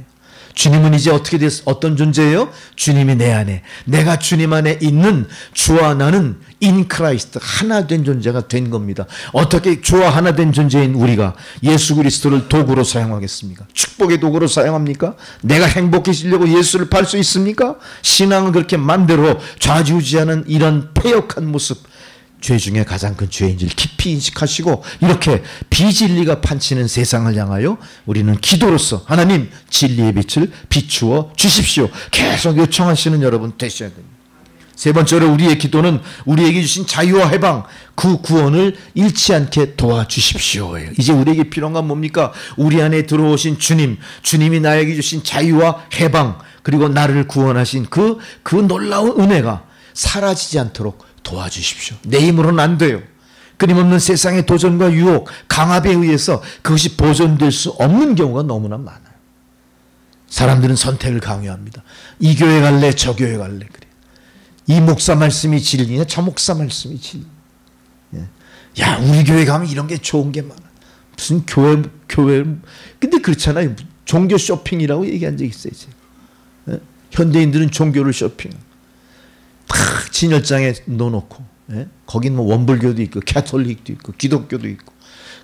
주님은 이제 어떻게 됐어? 어떤 존재예요? 주님이 내 안에, 내가 주님 안에 있는 주와 나는 인 크라이스트 하나 된 존재가 된 겁니다. 어떻게 주와 하나 된 존재인 우리가 예수 그리스도를 도구로 사용하겠습니까? 축복의 도구로 사용합니까? 내가 행복해지려고 예수를 팔 수 있습니까? 신앙은 그렇게 맘대로 좌지우지하는 이런 패역한 모습, 죄 중에 가장 큰 죄인지를 깊이 인식하시고 이렇게 비진리가 판치는 세상을 향하여 우리는 기도로서 하나님 진리의 빛을 비추어 주십시오. 계속 요청하시는 여러분 되셔야 됩니다. 세 번째로 우리의 기도는 우리에게 주신 자유와 해방, 그 구원을 잃지 않게 도와주십시오예요. 이제 우리에게 필요한 건 뭡니까? 우리 안에 들어오신 주님, 주님이 나에게 주신 자유와 해방, 그리고 나를 구원하신 그 놀라운 은혜가 사라지지 않도록 도와주십시오. 내 힘으로는 안 돼요. 끊임없는 세상의 도전과 유혹, 강압에 의해서 그것이 보존될 수 없는 경우가 너무나 많아요. 사람들은 선택을 강요합니다. 이 교회 갈래, 저 교회 갈래 그래. 이 목사 말씀이 진리냐, 저 목사 말씀이 진리. 야, 우리 교회 가면 이런 게 좋은 게 많아. 무슨 교회. 근데 그렇잖아요. 종교 쇼핑이라고 얘기한 적 있어요. 제가. 현대인들은 종교를 쇼핑. 탁 진열장에 넣어놓고, 거긴 뭐 원불교도 있고 캐톨릭도 있고 기독교도 있고,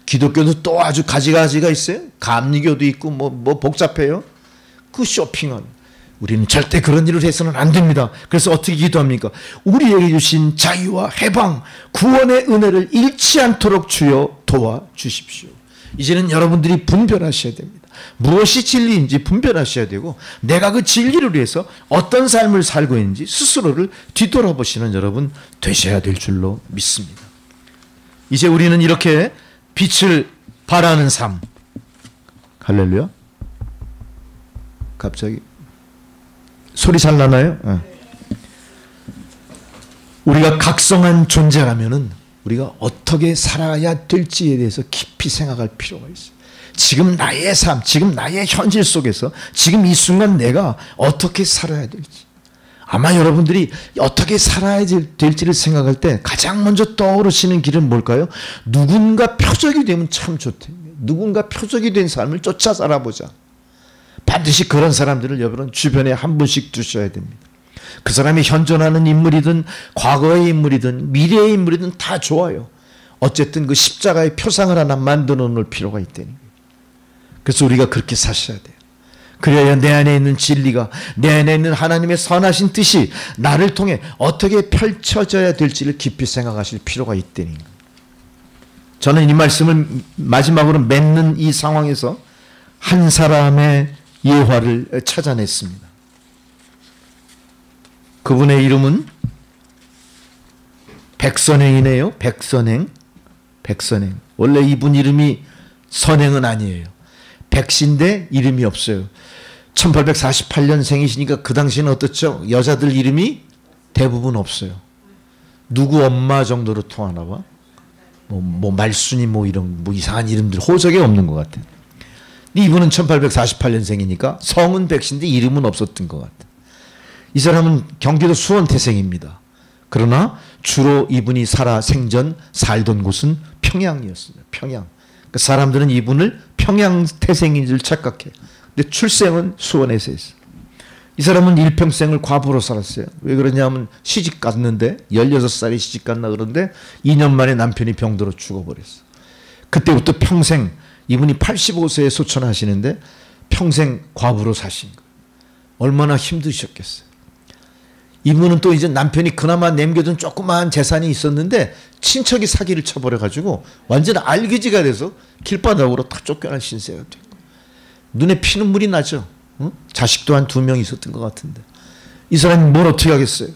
기독교도 또 아주 가지가지가 있어요. 감리교도 있고 뭐 복잡해요. 그 쇼핑은 우리는 절대 그런 일을 해서는 안 됩니다. 그래서 어떻게 기도합니까? 우리에게 주신 자유와 해방, 구원의 은혜를 잃지 않도록 주여 도와주십시오. 이제는 여러분들이 분별하셔야 됩니다. 무엇이 진리인지 분별하셔야 되고, 내가 그 진리를 위해서 어떤 삶을 살고 있는지 스스로를 뒤돌아보시는 여러분 되셔야 될 줄로 믿습니다. 이제 우리는 이렇게 빛을 발하는 삶. 할렐루야. 갑자기 소리 잘 나나요? 우리가 각성한 존재라면은 우리가 어떻게 살아야 될지에 대해서 깊이 생각할 필요가 있어요. 지금 나의 삶, 지금 나의 현실 속에서 지금 이 순간 내가 어떻게 살아야 될지. 아마 여러분들이 어떻게 살아야 될지를 생각할 때 가장 먼저 떠오르시는 길은 뭘까요? 누군가 표적이 되면 참 좋대. 누군가 표적이 된 삶을 쫓아 살아보자. 반드시 그런 사람들을 여러분 주변에 한 분씩 두셔야 됩니다. 그 사람이 현존하는 인물이든 과거의 인물이든 미래의 인물이든 다 좋아요. 어쨌든 그 십자가의 표상을 하나 만들어 놓을 필요가 있다는 거예요. 그래서 우리가 그렇게 사셔야 돼요. 그래야 내 안에 있는 진리가, 내 안에 있는 하나님의 선하신 뜻이 나를 통해 어떻게 펼쳐져야 될지를 깊이 생각하실 필요가 있다는 거예요. 저는 이 말씀을 마지막으로 맺는 이 상황에서 한 사람의 예화를 찾아냈습니다. 그분의 이름은 백선행이네요. 백선행. 원래 이분 이름이 선행은 아니에요. 백신데 이름이 없어요. 1848년생이시니까 그 당시는 어떻죠? 여자들 이름이 대부분 없어요. 누구 엄마 정도로 통하나 봐. 뭐 말순이 이런 이상한 이름들 호적에 없는 것 같아. 근데 이분은 1848년생이니까 성은 백신데 이름은 없었던 것 같아. 이 사람은 경기도 수원 태생입니다. 그러나 주로 이분이 생전 살던 곳은 평양이었습니다. 평양. 그러니까 사람들은 이분을 평양 태생인 줄 착각해요. 근데 출생은 수원에서 했어요. 이 사람은 일평생을 과부로 살았어요. 왜 그러냐면 시집 갔는데 16살에 시집 갔나 그런데 2년 만에 남편이 병들어 죽어버렸어. 그때부터 평생 이분이 85세에 소천하시는데 평생 과부로 사신 거예요. 얼마나 힘드셨겠어요. 이분은 또 이제 남편이 그나마 남겨둔 조그마한 재산이 있었는데 친척이 사기를 쳐버려가지고 완전 알귀지가 돼서 길바닥으로 다 쫓겨난 신세가 되고 눈에 피눈물이 나죠. 응? 자식도 한 2명 있었던 것 같은데 이 사람이 뭘 어떻게 하겠어요.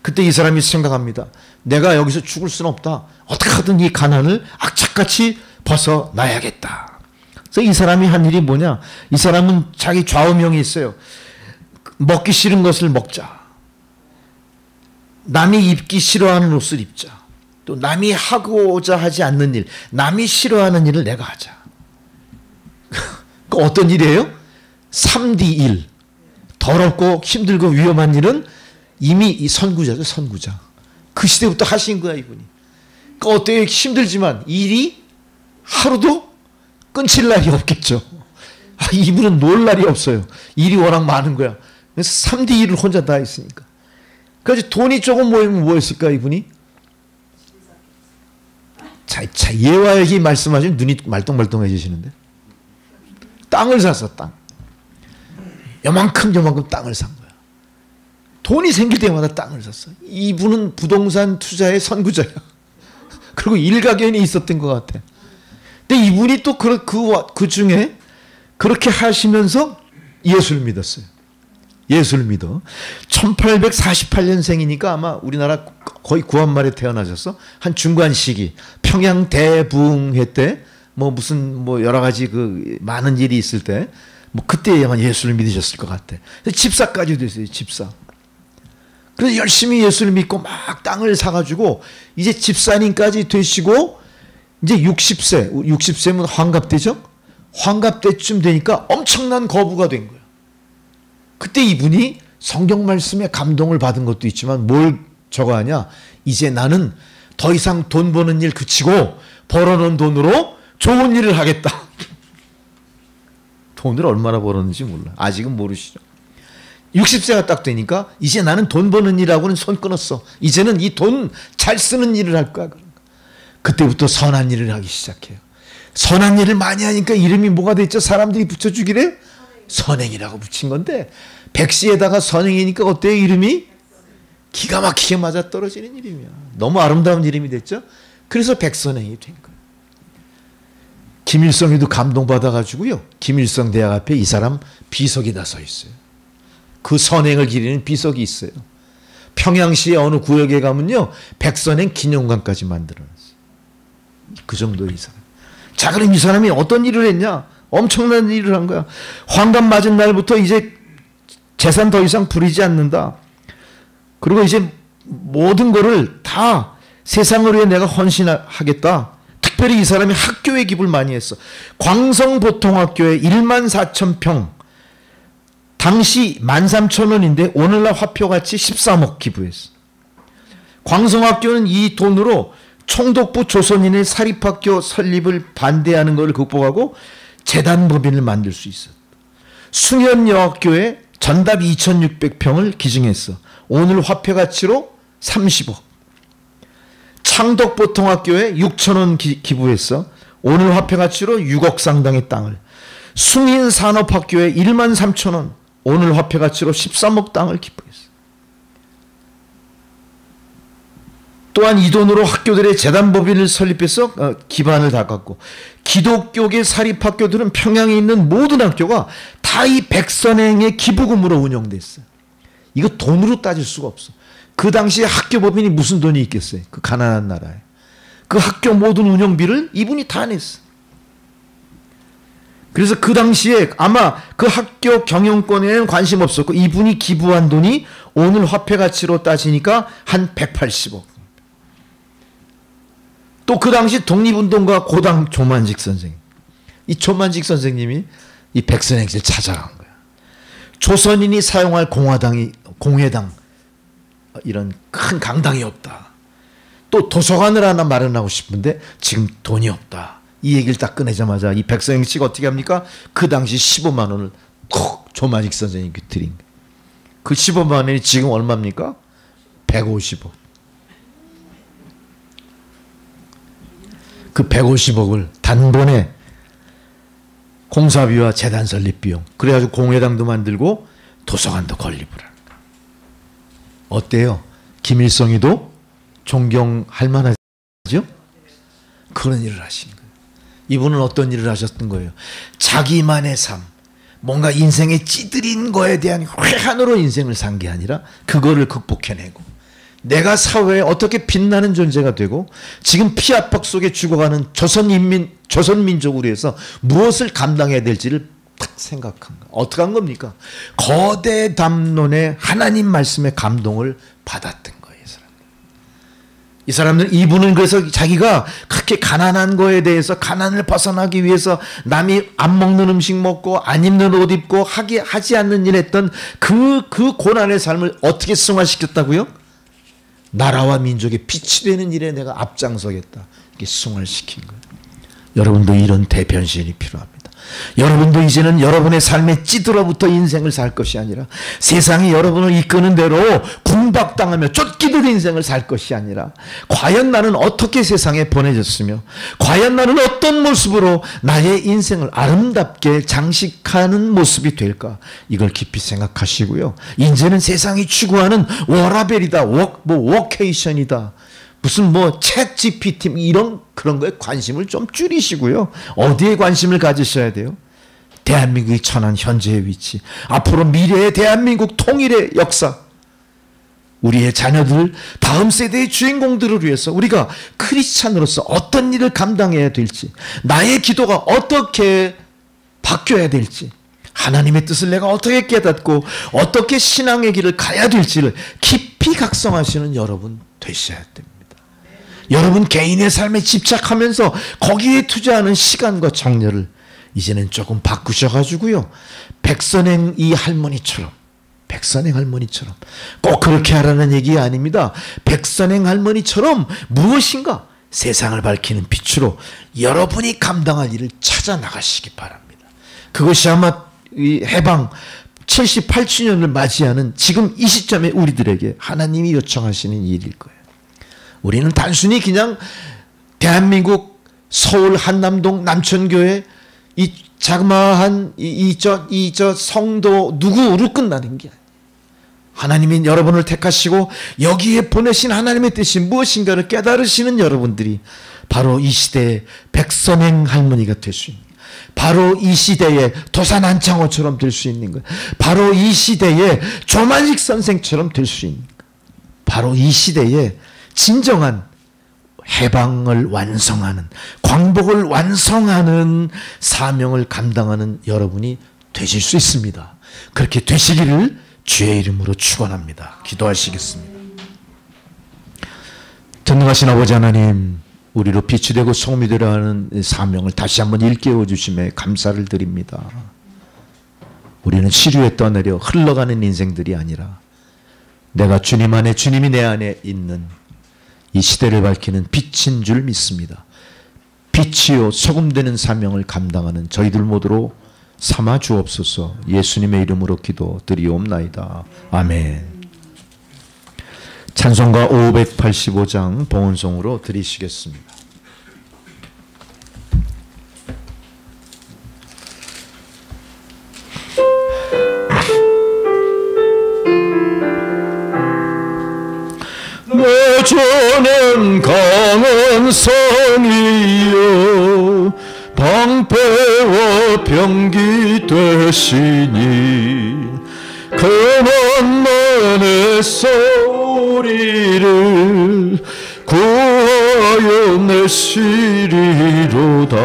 그때 이 사람이 생각합니다. 내가 여기서 죽을 수는 없다. 어떻게 하든 이 가난을 악착같이 벗어나야겠다. 그래서 이 사람이 한 일이 뭐냐. 이 사람은 자기 좌우명이 있어요. 먹기 싫은 것을 먹자. 남이 입기 싫어하는 옷을 입자. 또 남이 하고자 하지 않는 일, 남이 싫어하는 일을 내가 하자. 그 어떤 일이에요? 3D 일. 더럽고 힘들고 위험한 일은 이미 이 선구자죠, 선구자. 그 시대부터 하신 거야, 이분이. 그 어때요? 힘들지만 일이 하루도 끊칠 날이 없겠죠. 이분은 놀 날이 없어요. 일이 워낙 많은 거야. 그래서 3D 일을 혼자 다 했으니까. 그래서 돈이 조금 모이면 뭐 했을까, 이분이? 자, 예와 얘기 말씀하시면 눈이 말똥말똥해지시는데. 땅을 샀어, 땅. 요만큼 땅을 산 거야. 돈이 생길 때마다 땅을 샀어. 이분은 부동산 투자의 선구자야. 그리고 일가견이 있었던 것 같아. 근데 이분이 또 그 중에 그렇게 하시면서 예수를 믿었어요. 예수를 믿어. 1848년생이니까 아마 우리나라 거의 구한말에 태어나셔서 한 중간 시기 평양 대붕해 때 무슨 여러 가지 그 많은 일이 있을 때 그때에만 예수를 믿으셨을 것 같아. 집사까지 됐어요. 집사. 그래서 열심히 예수를 믿고 막 땅을 사가지고 이제 집사님까지 되시고 이제 60세면 환갑되죠? 환갑 때쯤 되니까 엄청난 거부가 된 거예요. 그때 이분이 성경 말씀에 감동을 받은 것도 있지만 뭘 저거하냐? 이제 나는 더 이상 돈 버는 일 그치고 벌어놓은 돈으로 좋은 일을 하겠다. 돈을 얼마나 벌었는지 몰라. 아직은 모르시죠. 60세가 딱 되니까 이제 나는 돈 버는 일하고는 손 끊었어. 이제는 이 돈 잘 쓰는 일을 할 거야. 그때부터 선한 일을 하기 시작해요. 선한 일을 많이 하니까 이름이 뭐가 됐죠? 사람들이 붙여주기래? 선행이라고 붙인 건데 백시에다가 선행이니까 어때요? 이름이? 기가 막히게 맞아떨어지는 이름이야. 너무 아름다운 이름이 됐죠? 그래서 백선행이 된 거예요. 김일성이도 감동받아가지고요. 김일성 대학 앞에 이 사람 비석이 다 서 있어요. 그 선행을 기리는 비석이 있어요. 평양시의 어느 구역에 가면요. 백선행 기념관까지 만들어놨어요. 그 정도 이 사람. 자, 그럼 이 사람이 어떤 일을 했냐? 엄청난 일을 한 거야. 환갑 맞은 날부터 이제 재산 더 이상 부리지 않는다. 그리고 이제 모든 거를 다 세상을 위해 내가 헌신하겠다. 특별히 이 사람이 학교에 기부를 많이 했어. 광성보통학교에 14,000평, 당시 13,000원인데 오늘날 화표같이 13억 기부했어. 광성학교는 이 돈으로 총독부 조선인의 사립학교 설립을 반대하는 것을 극복하고 재단법인을 만들 수 있었다. 숭현여학교에 전답 2,600평을 기증했어. 오늘 화폐 가치로 30억. 창덕보통학교에 6,000원 기부했어. 오늘 화폐 가치로 6억 상당의 땅을. 숭인산업학교에 13,000원, 오늘 화폐 가치로 13억 땅을 기부했어. 또한 이 돈으로 학교들의 재단법인을 설립해서 기반을 닦았고, 기독교계 사립학교들은 평양에 있는 모든 학교가 다 이 백선행의 기부금으로 운영됐어요. 이거 돈으로 따질 수가 없어. 그 당시에 학교법인이 무슨 돈이 있겠어요? 그 가난한 나라에. 그 학교 모든 운영비를 이분이 다 냈어. 그래서 그 당시에 아마 그 학교 경영권에는 관심 없었고, 이분이 기부한 돈이 오늘 화폐 가치로 따지니까 한 180억. 또 그 당시 독립운동가 고당 조만직 선생님. 이 조만직 선생님이 이 백선행씨를 찾아간 거야. 조선인이 사용할 공회당, 이런 큰 강당이 없다. 또 도서관을 하나 마련하고 싶은데 지금 돈이 없다. 이 얘기를 딱 꺼내자마자 이 백선행씨가 어떻게 합니까? 그 당시 15만 원을 콕 조만직 선생님께 드린 거예요. 그 15만 원이 지금 얼마입니까? 150억. 그 150억을 단번에 공사비와 재단 설립 비용, 그래가지고 공회당도 만들고 도서관도 건립을 하는 거예요. 어때요? 김일성이도 존경할 만하죠? 그런 일을 하신 거예요. 이분은 어떤 일을 하셨던 거예요? 자기만의 삶, 뭔가 인생에 찌들인 거에 대한 회한으로 인생을 산 게 아니라 그거를 극복해내고 내가 사회에 어떻게 빛나는 존재가 되고 지금 피압박 속에 죽어가는 조선민족을 위해서 무엇을 감당해야 될지를 딱 생각한 거. 어떻게 한 겁니까? 거대 담론의 하나님 말씀의 감동을 받았던 거예요. 이 사람들, 이분은 그래서 자기가 그렇게 가난한 거에 대해서 가난을 벗어나기 위해서 남이 안 먹는 음식 먹고 안 입는 옷 입고 하지 않는 일 했던 그 고난의 삶을 어떻게 승화시켰다고요? 나라와 민족의 빛이 되는 일에 내가 앞장서겠다. 이게 승화시킨 거예요. 여러분도 이런 대변신이 필요합니다. 여러분도 이제는 여러분의 삶의 찌들어부터 인생을 살 것이 아니라 세상이 여러분을 이끄는 대로 궁박당하며 쫓기는 인생을 살 것이 아니라 과연 나는 어떻게 세상에 보내졌으며 과연 나는 어떤 모습으로 나의 인생을 아름답게 장식하는 모습이 될까, 이걸 깊이 생각하시고요. 이제는 세상이 추구하는 워라벨이다, 워케이션이다, 무슨 챗 GPT 이런 그런 거에 관심을 좀 줄이시고요. 어디에 관심을 가지셔야 돼요? 대한민국이 처한 현재의 위치, 앞으로 미래의 대한민국 통일의 역사, 우리의 자녀들, 다음 세대의 주인공들을 위해서 우리가 크리스찬으로서 어떤 일을 감당해야 될지, 나의 기도가 어떻게 바뀌어야 될지, 하나님의 뜻을 내가 어떻게 깨닫고 어떻게 신앙의 길을 가야 될지를 깊이 각성하시는 여러분 되셔야 됩니다. 여러분 개인의 삶에 집착하면서 거기에 투자하는 시간과 정열을 이제는 조금 바꾸셔가지고요. 백선행 할머니처럼 꼭 그렇게 하라는 얘기 아닙니다. 백선행 할머니처럼 무엇인가 세상을 밝히는 빛으로 여러분이 감당할 일을 찾아 나가시기 바랍니다. 그것이 아마 이 해방 78주년을 맞이하는 지금 이 시점에 우리들에게 하나님이 요청하시는 일일 거예요. 우리는 단순히 그냥 대한민국 서울 한남동 남천교회 이 자그마한 저 성도 누구로 끝나는 게 아니에요. 하나님이 여러분을 택하시고 여기에 보내신 하나님의 뜻이 무엇인가를 깨달으시는 여러분들이 바로 이 시대의 백선행 할머니가 될 수 있는 거예요. 바로 이 시대의 도산안창호처럼 될 수 있는 거예요. 바로 이 시대의 조만식 선생처럼 될 수 있는 거예요. 바로 이 시대의 진정한 해방을 완성하는, 광복을 완성하는 사명을 감당하는 여러분이 되실 수 있습니다. 그렇게 되시기를 주의 이름으로 축원합니다. 기도하시겠습니다. 전능하신 아버지 하나님, 우리로 빛이 되고 소금이 되려 하는 사명을 다시 한번 일깨워 주심에 감사를 드립니다. 우리는 시류에 떠내려 흘러가는 인생들이 아니라 내가 주님 안에, 주님이 내 안에 있는 이 시대를 밝히는 빛인 줄 믿습니다. 빛이요 소금 되는 사명을 감당하는 저희들 모두로 삼아 주옵소서. 예수님의 이름으로 기도드리옵나이다. 아멘. 찬송가 585장 봉헌송으로 드리시겠습니다. 내 주는 강한 성이요 방패와 병기 되시니 그 만만에서 우리를 구하여 내시리로다.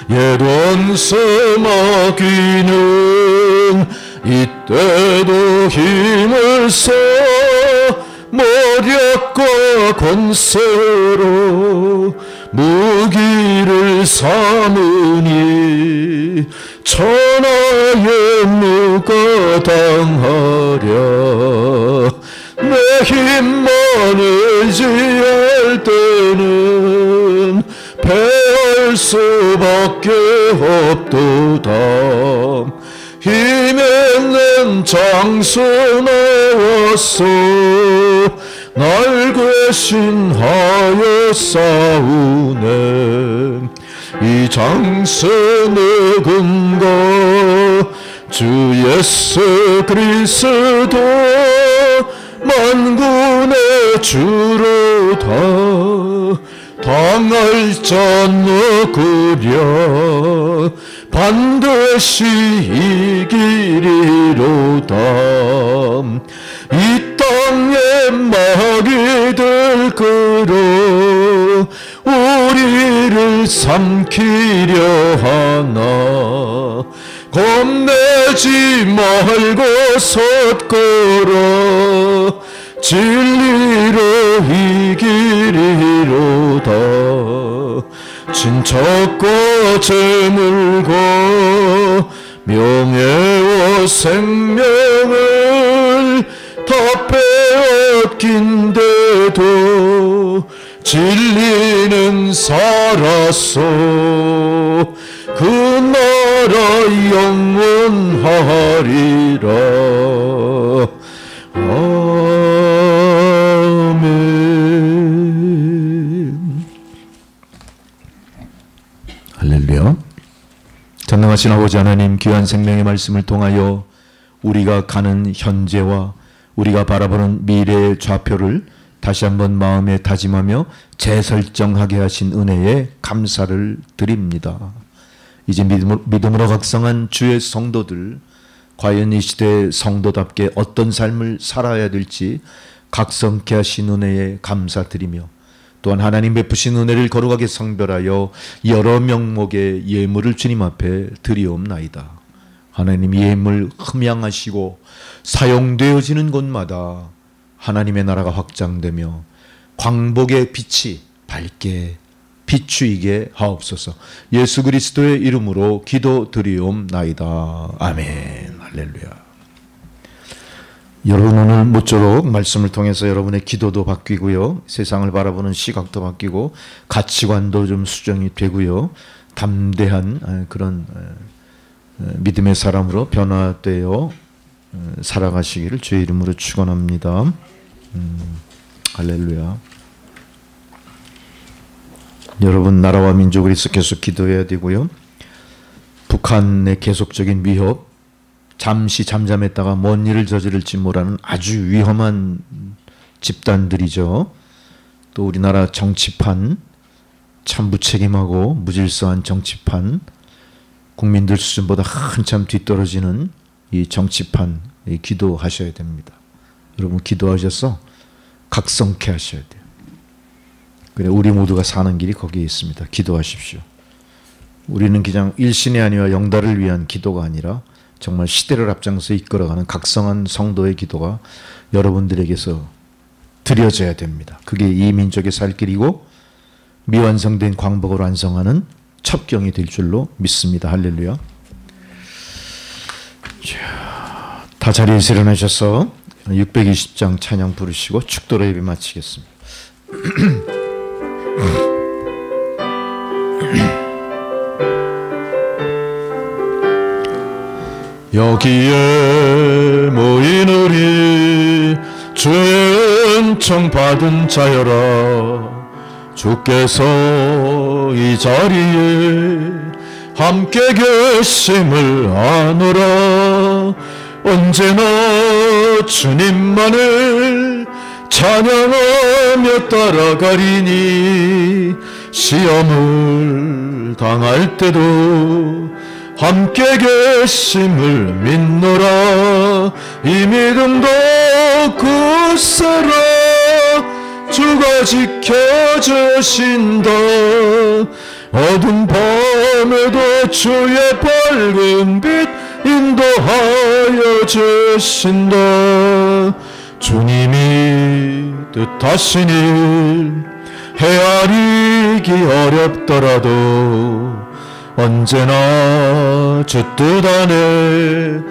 옛 원수 마귀는 이때도 힘을 써 모략과 권세로 무기를 삼으니 천하의 무가 당하랴. 내 힘만 의지할 때는 패할 수밖에 없도다. 힘있는 장수 나와서 날 괘씸하여 싸우네. 이 장수 누군가? 주 예수 그리스도 만군의 주로다. 당할 자 누구랴? 반드시 이기리로다. 이 땅에 마귀들 끌어 우리를 삼키려 하나. 겁내지 말고 섰거라. 진리로 이기리로다. 친척과 재물과 명예와 생명을 다 빼앗긴데도 진리는 살았어. 그 나라 영원하리라. 아멘. 할렐루야. 전능하신 아버지 하나님, 귀한 생명의 말씀을 통하여 우리가 가는 현재와 우리가 바라보는 미래의 좌표를 다시 한번 마음에 다짐하며 재설정하게 하신 은혜에 감사를 드립니다. 이제 믿음으로 각성한 주의 성도들, 과연 이 시대의 성도답게 어떤 삶을 살아야 될지 각성케 하신 은혜에 감사드리며, 또한 하나님 베푸신 은혜를 거룩하게 성별하여 여러 명목의 예물을 주님 앞에 드리옵나이다. 하나님, 예물 흠양하시고 사용되어지는 곳마다 하나님의 나라가 확장되며 광복의 빛이 밝게 비추이게 하옵소서. 예수 그리스도의 이름으로 기도드리옵나이다. 아멘. 할렐루야. 여러분, 오늘 모쪼록 말씀을 통해서 여러분의 기도도 바뀌고요, 세상을 바라보는 시각도 바뀌고 가치관도 좀 수정이 되고요, 담대한 그런 믿음의 사람으로 변화되어 살아가시기를 주의 이름으로 축원합니다. 할렐루야. 여러분, 나라와 민족을 위해서 계속 기도해야 되고요, 북한의 계속적인 위협, 잠시 잠잠했다가 뭔 일을 저지를지 모르는 아주 위험한 집단들이죠. 또 우리나라 정치판, 참 무책임하고 무질서한 정치판, 국민들 수준보다 한참 뒤떨어지는 이 정치판, 기도하셔야 됩니다. 여러분, 기도하셔서 각성케 하셔야 돼요. 그래, 우리 모두가 사는 길이 거기에 있습니다. 기도하십시오. 우리는 그냥 일신의 아니와 영달을 위한 기도가 아니라 정말 시대를 앞장서 이끌어가는 각성한 성도의 기도가 여러분들에게서 드려져야 됩니다. 그게 이 민족의 살 길이고 미완성된 광복을 완성하는 첩경이 될 줄로 믿습니다. 할렐루야. 다 자리에서 일어나셔서 620장 찬양 부르시고 축도로 예배 마치겠습니다. 여기에 모인 우리 주의 은총 받은 자여라. 주께서 이 자리에 함께 계심을 아노라. 언제나 주님만을 찬양하며 따라가리니 시험을 당할 때도 함께 계심을 믿노라. 이 믿음도 굳세라. 주가 지켜주신다. 어두운 밤에도 주의 밝은 빛 인도하여 주신다. 주님이 뜻하신 일 헤아리기 어렵더라도 언제나 주 뜻 안에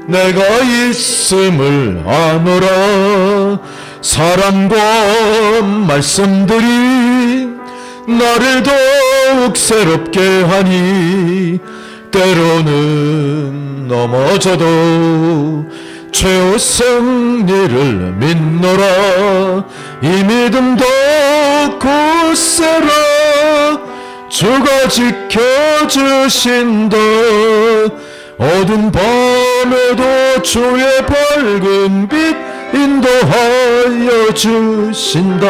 내가 있음을 아노라. 사랑과 말씀들이 나를 더욱 새롭게 하니 때로는 넘어져도 최후 승리를 믿노라. 이 믿음도 굳세라. 주가 지켜주신다. 어두운 밤에도 주의 밝은 빛 인도하여 주신다.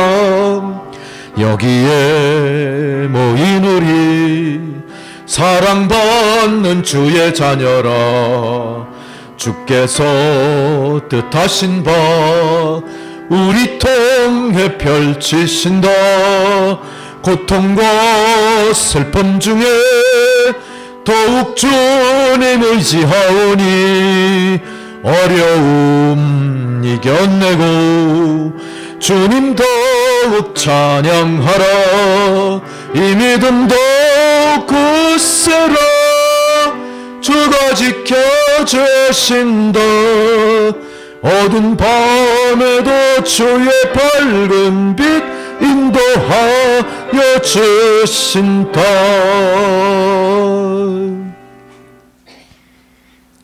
여기에 모인 우리 사랑받는 주의 자녀라. 주께서 뜻하신 바 우리 통해 펼치신다. 고통과 슬픔 중에 더욱 주님 의지하오니 어려움 이겨내고 주님 더욱 찬양하라. 이 믿음도 굳세라. 주가 지켜주신다. 어두운 밤에도 주의 밝은 빛 인도하여 주신다.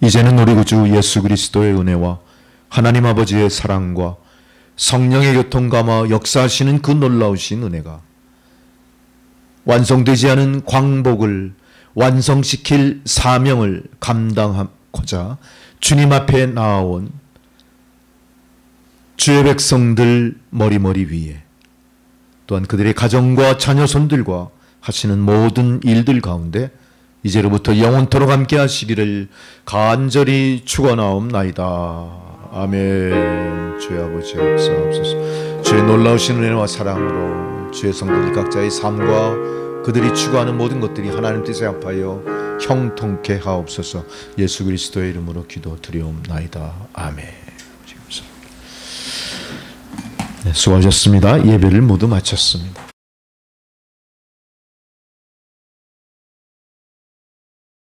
이제는 우리 구주 예수 그리스도의 은혜와 하나님 아버지의 사랑과 성령의 교통감화 역사하시는 그 놀라우신 은혜가 완성되지 않은 광복을 완성시킬 사명을 감당하고자 주님 앞에 나아온 주의 백성들 머리머리 위에 또한 그들의 가정과 자녀손들과 하시는 모든 일들 가운데 이제로부터 영원토록 함께 하시기를 간절히 축원하옵나이다. 아멘. 주의 아버지 역사하옵소서. 주의 놀라우신 은혜와 사랑으로 주의 성도들 각자의 삶과 그들이 추구하는 모든 것들이 하나님 뜻에 합하여 형통케 하옵소서. 예수 그리스도의 이름으로 기도드리옵나이다. 아멘. 네, 수고하셨습니다. 예배를 모두 마쳤습니다.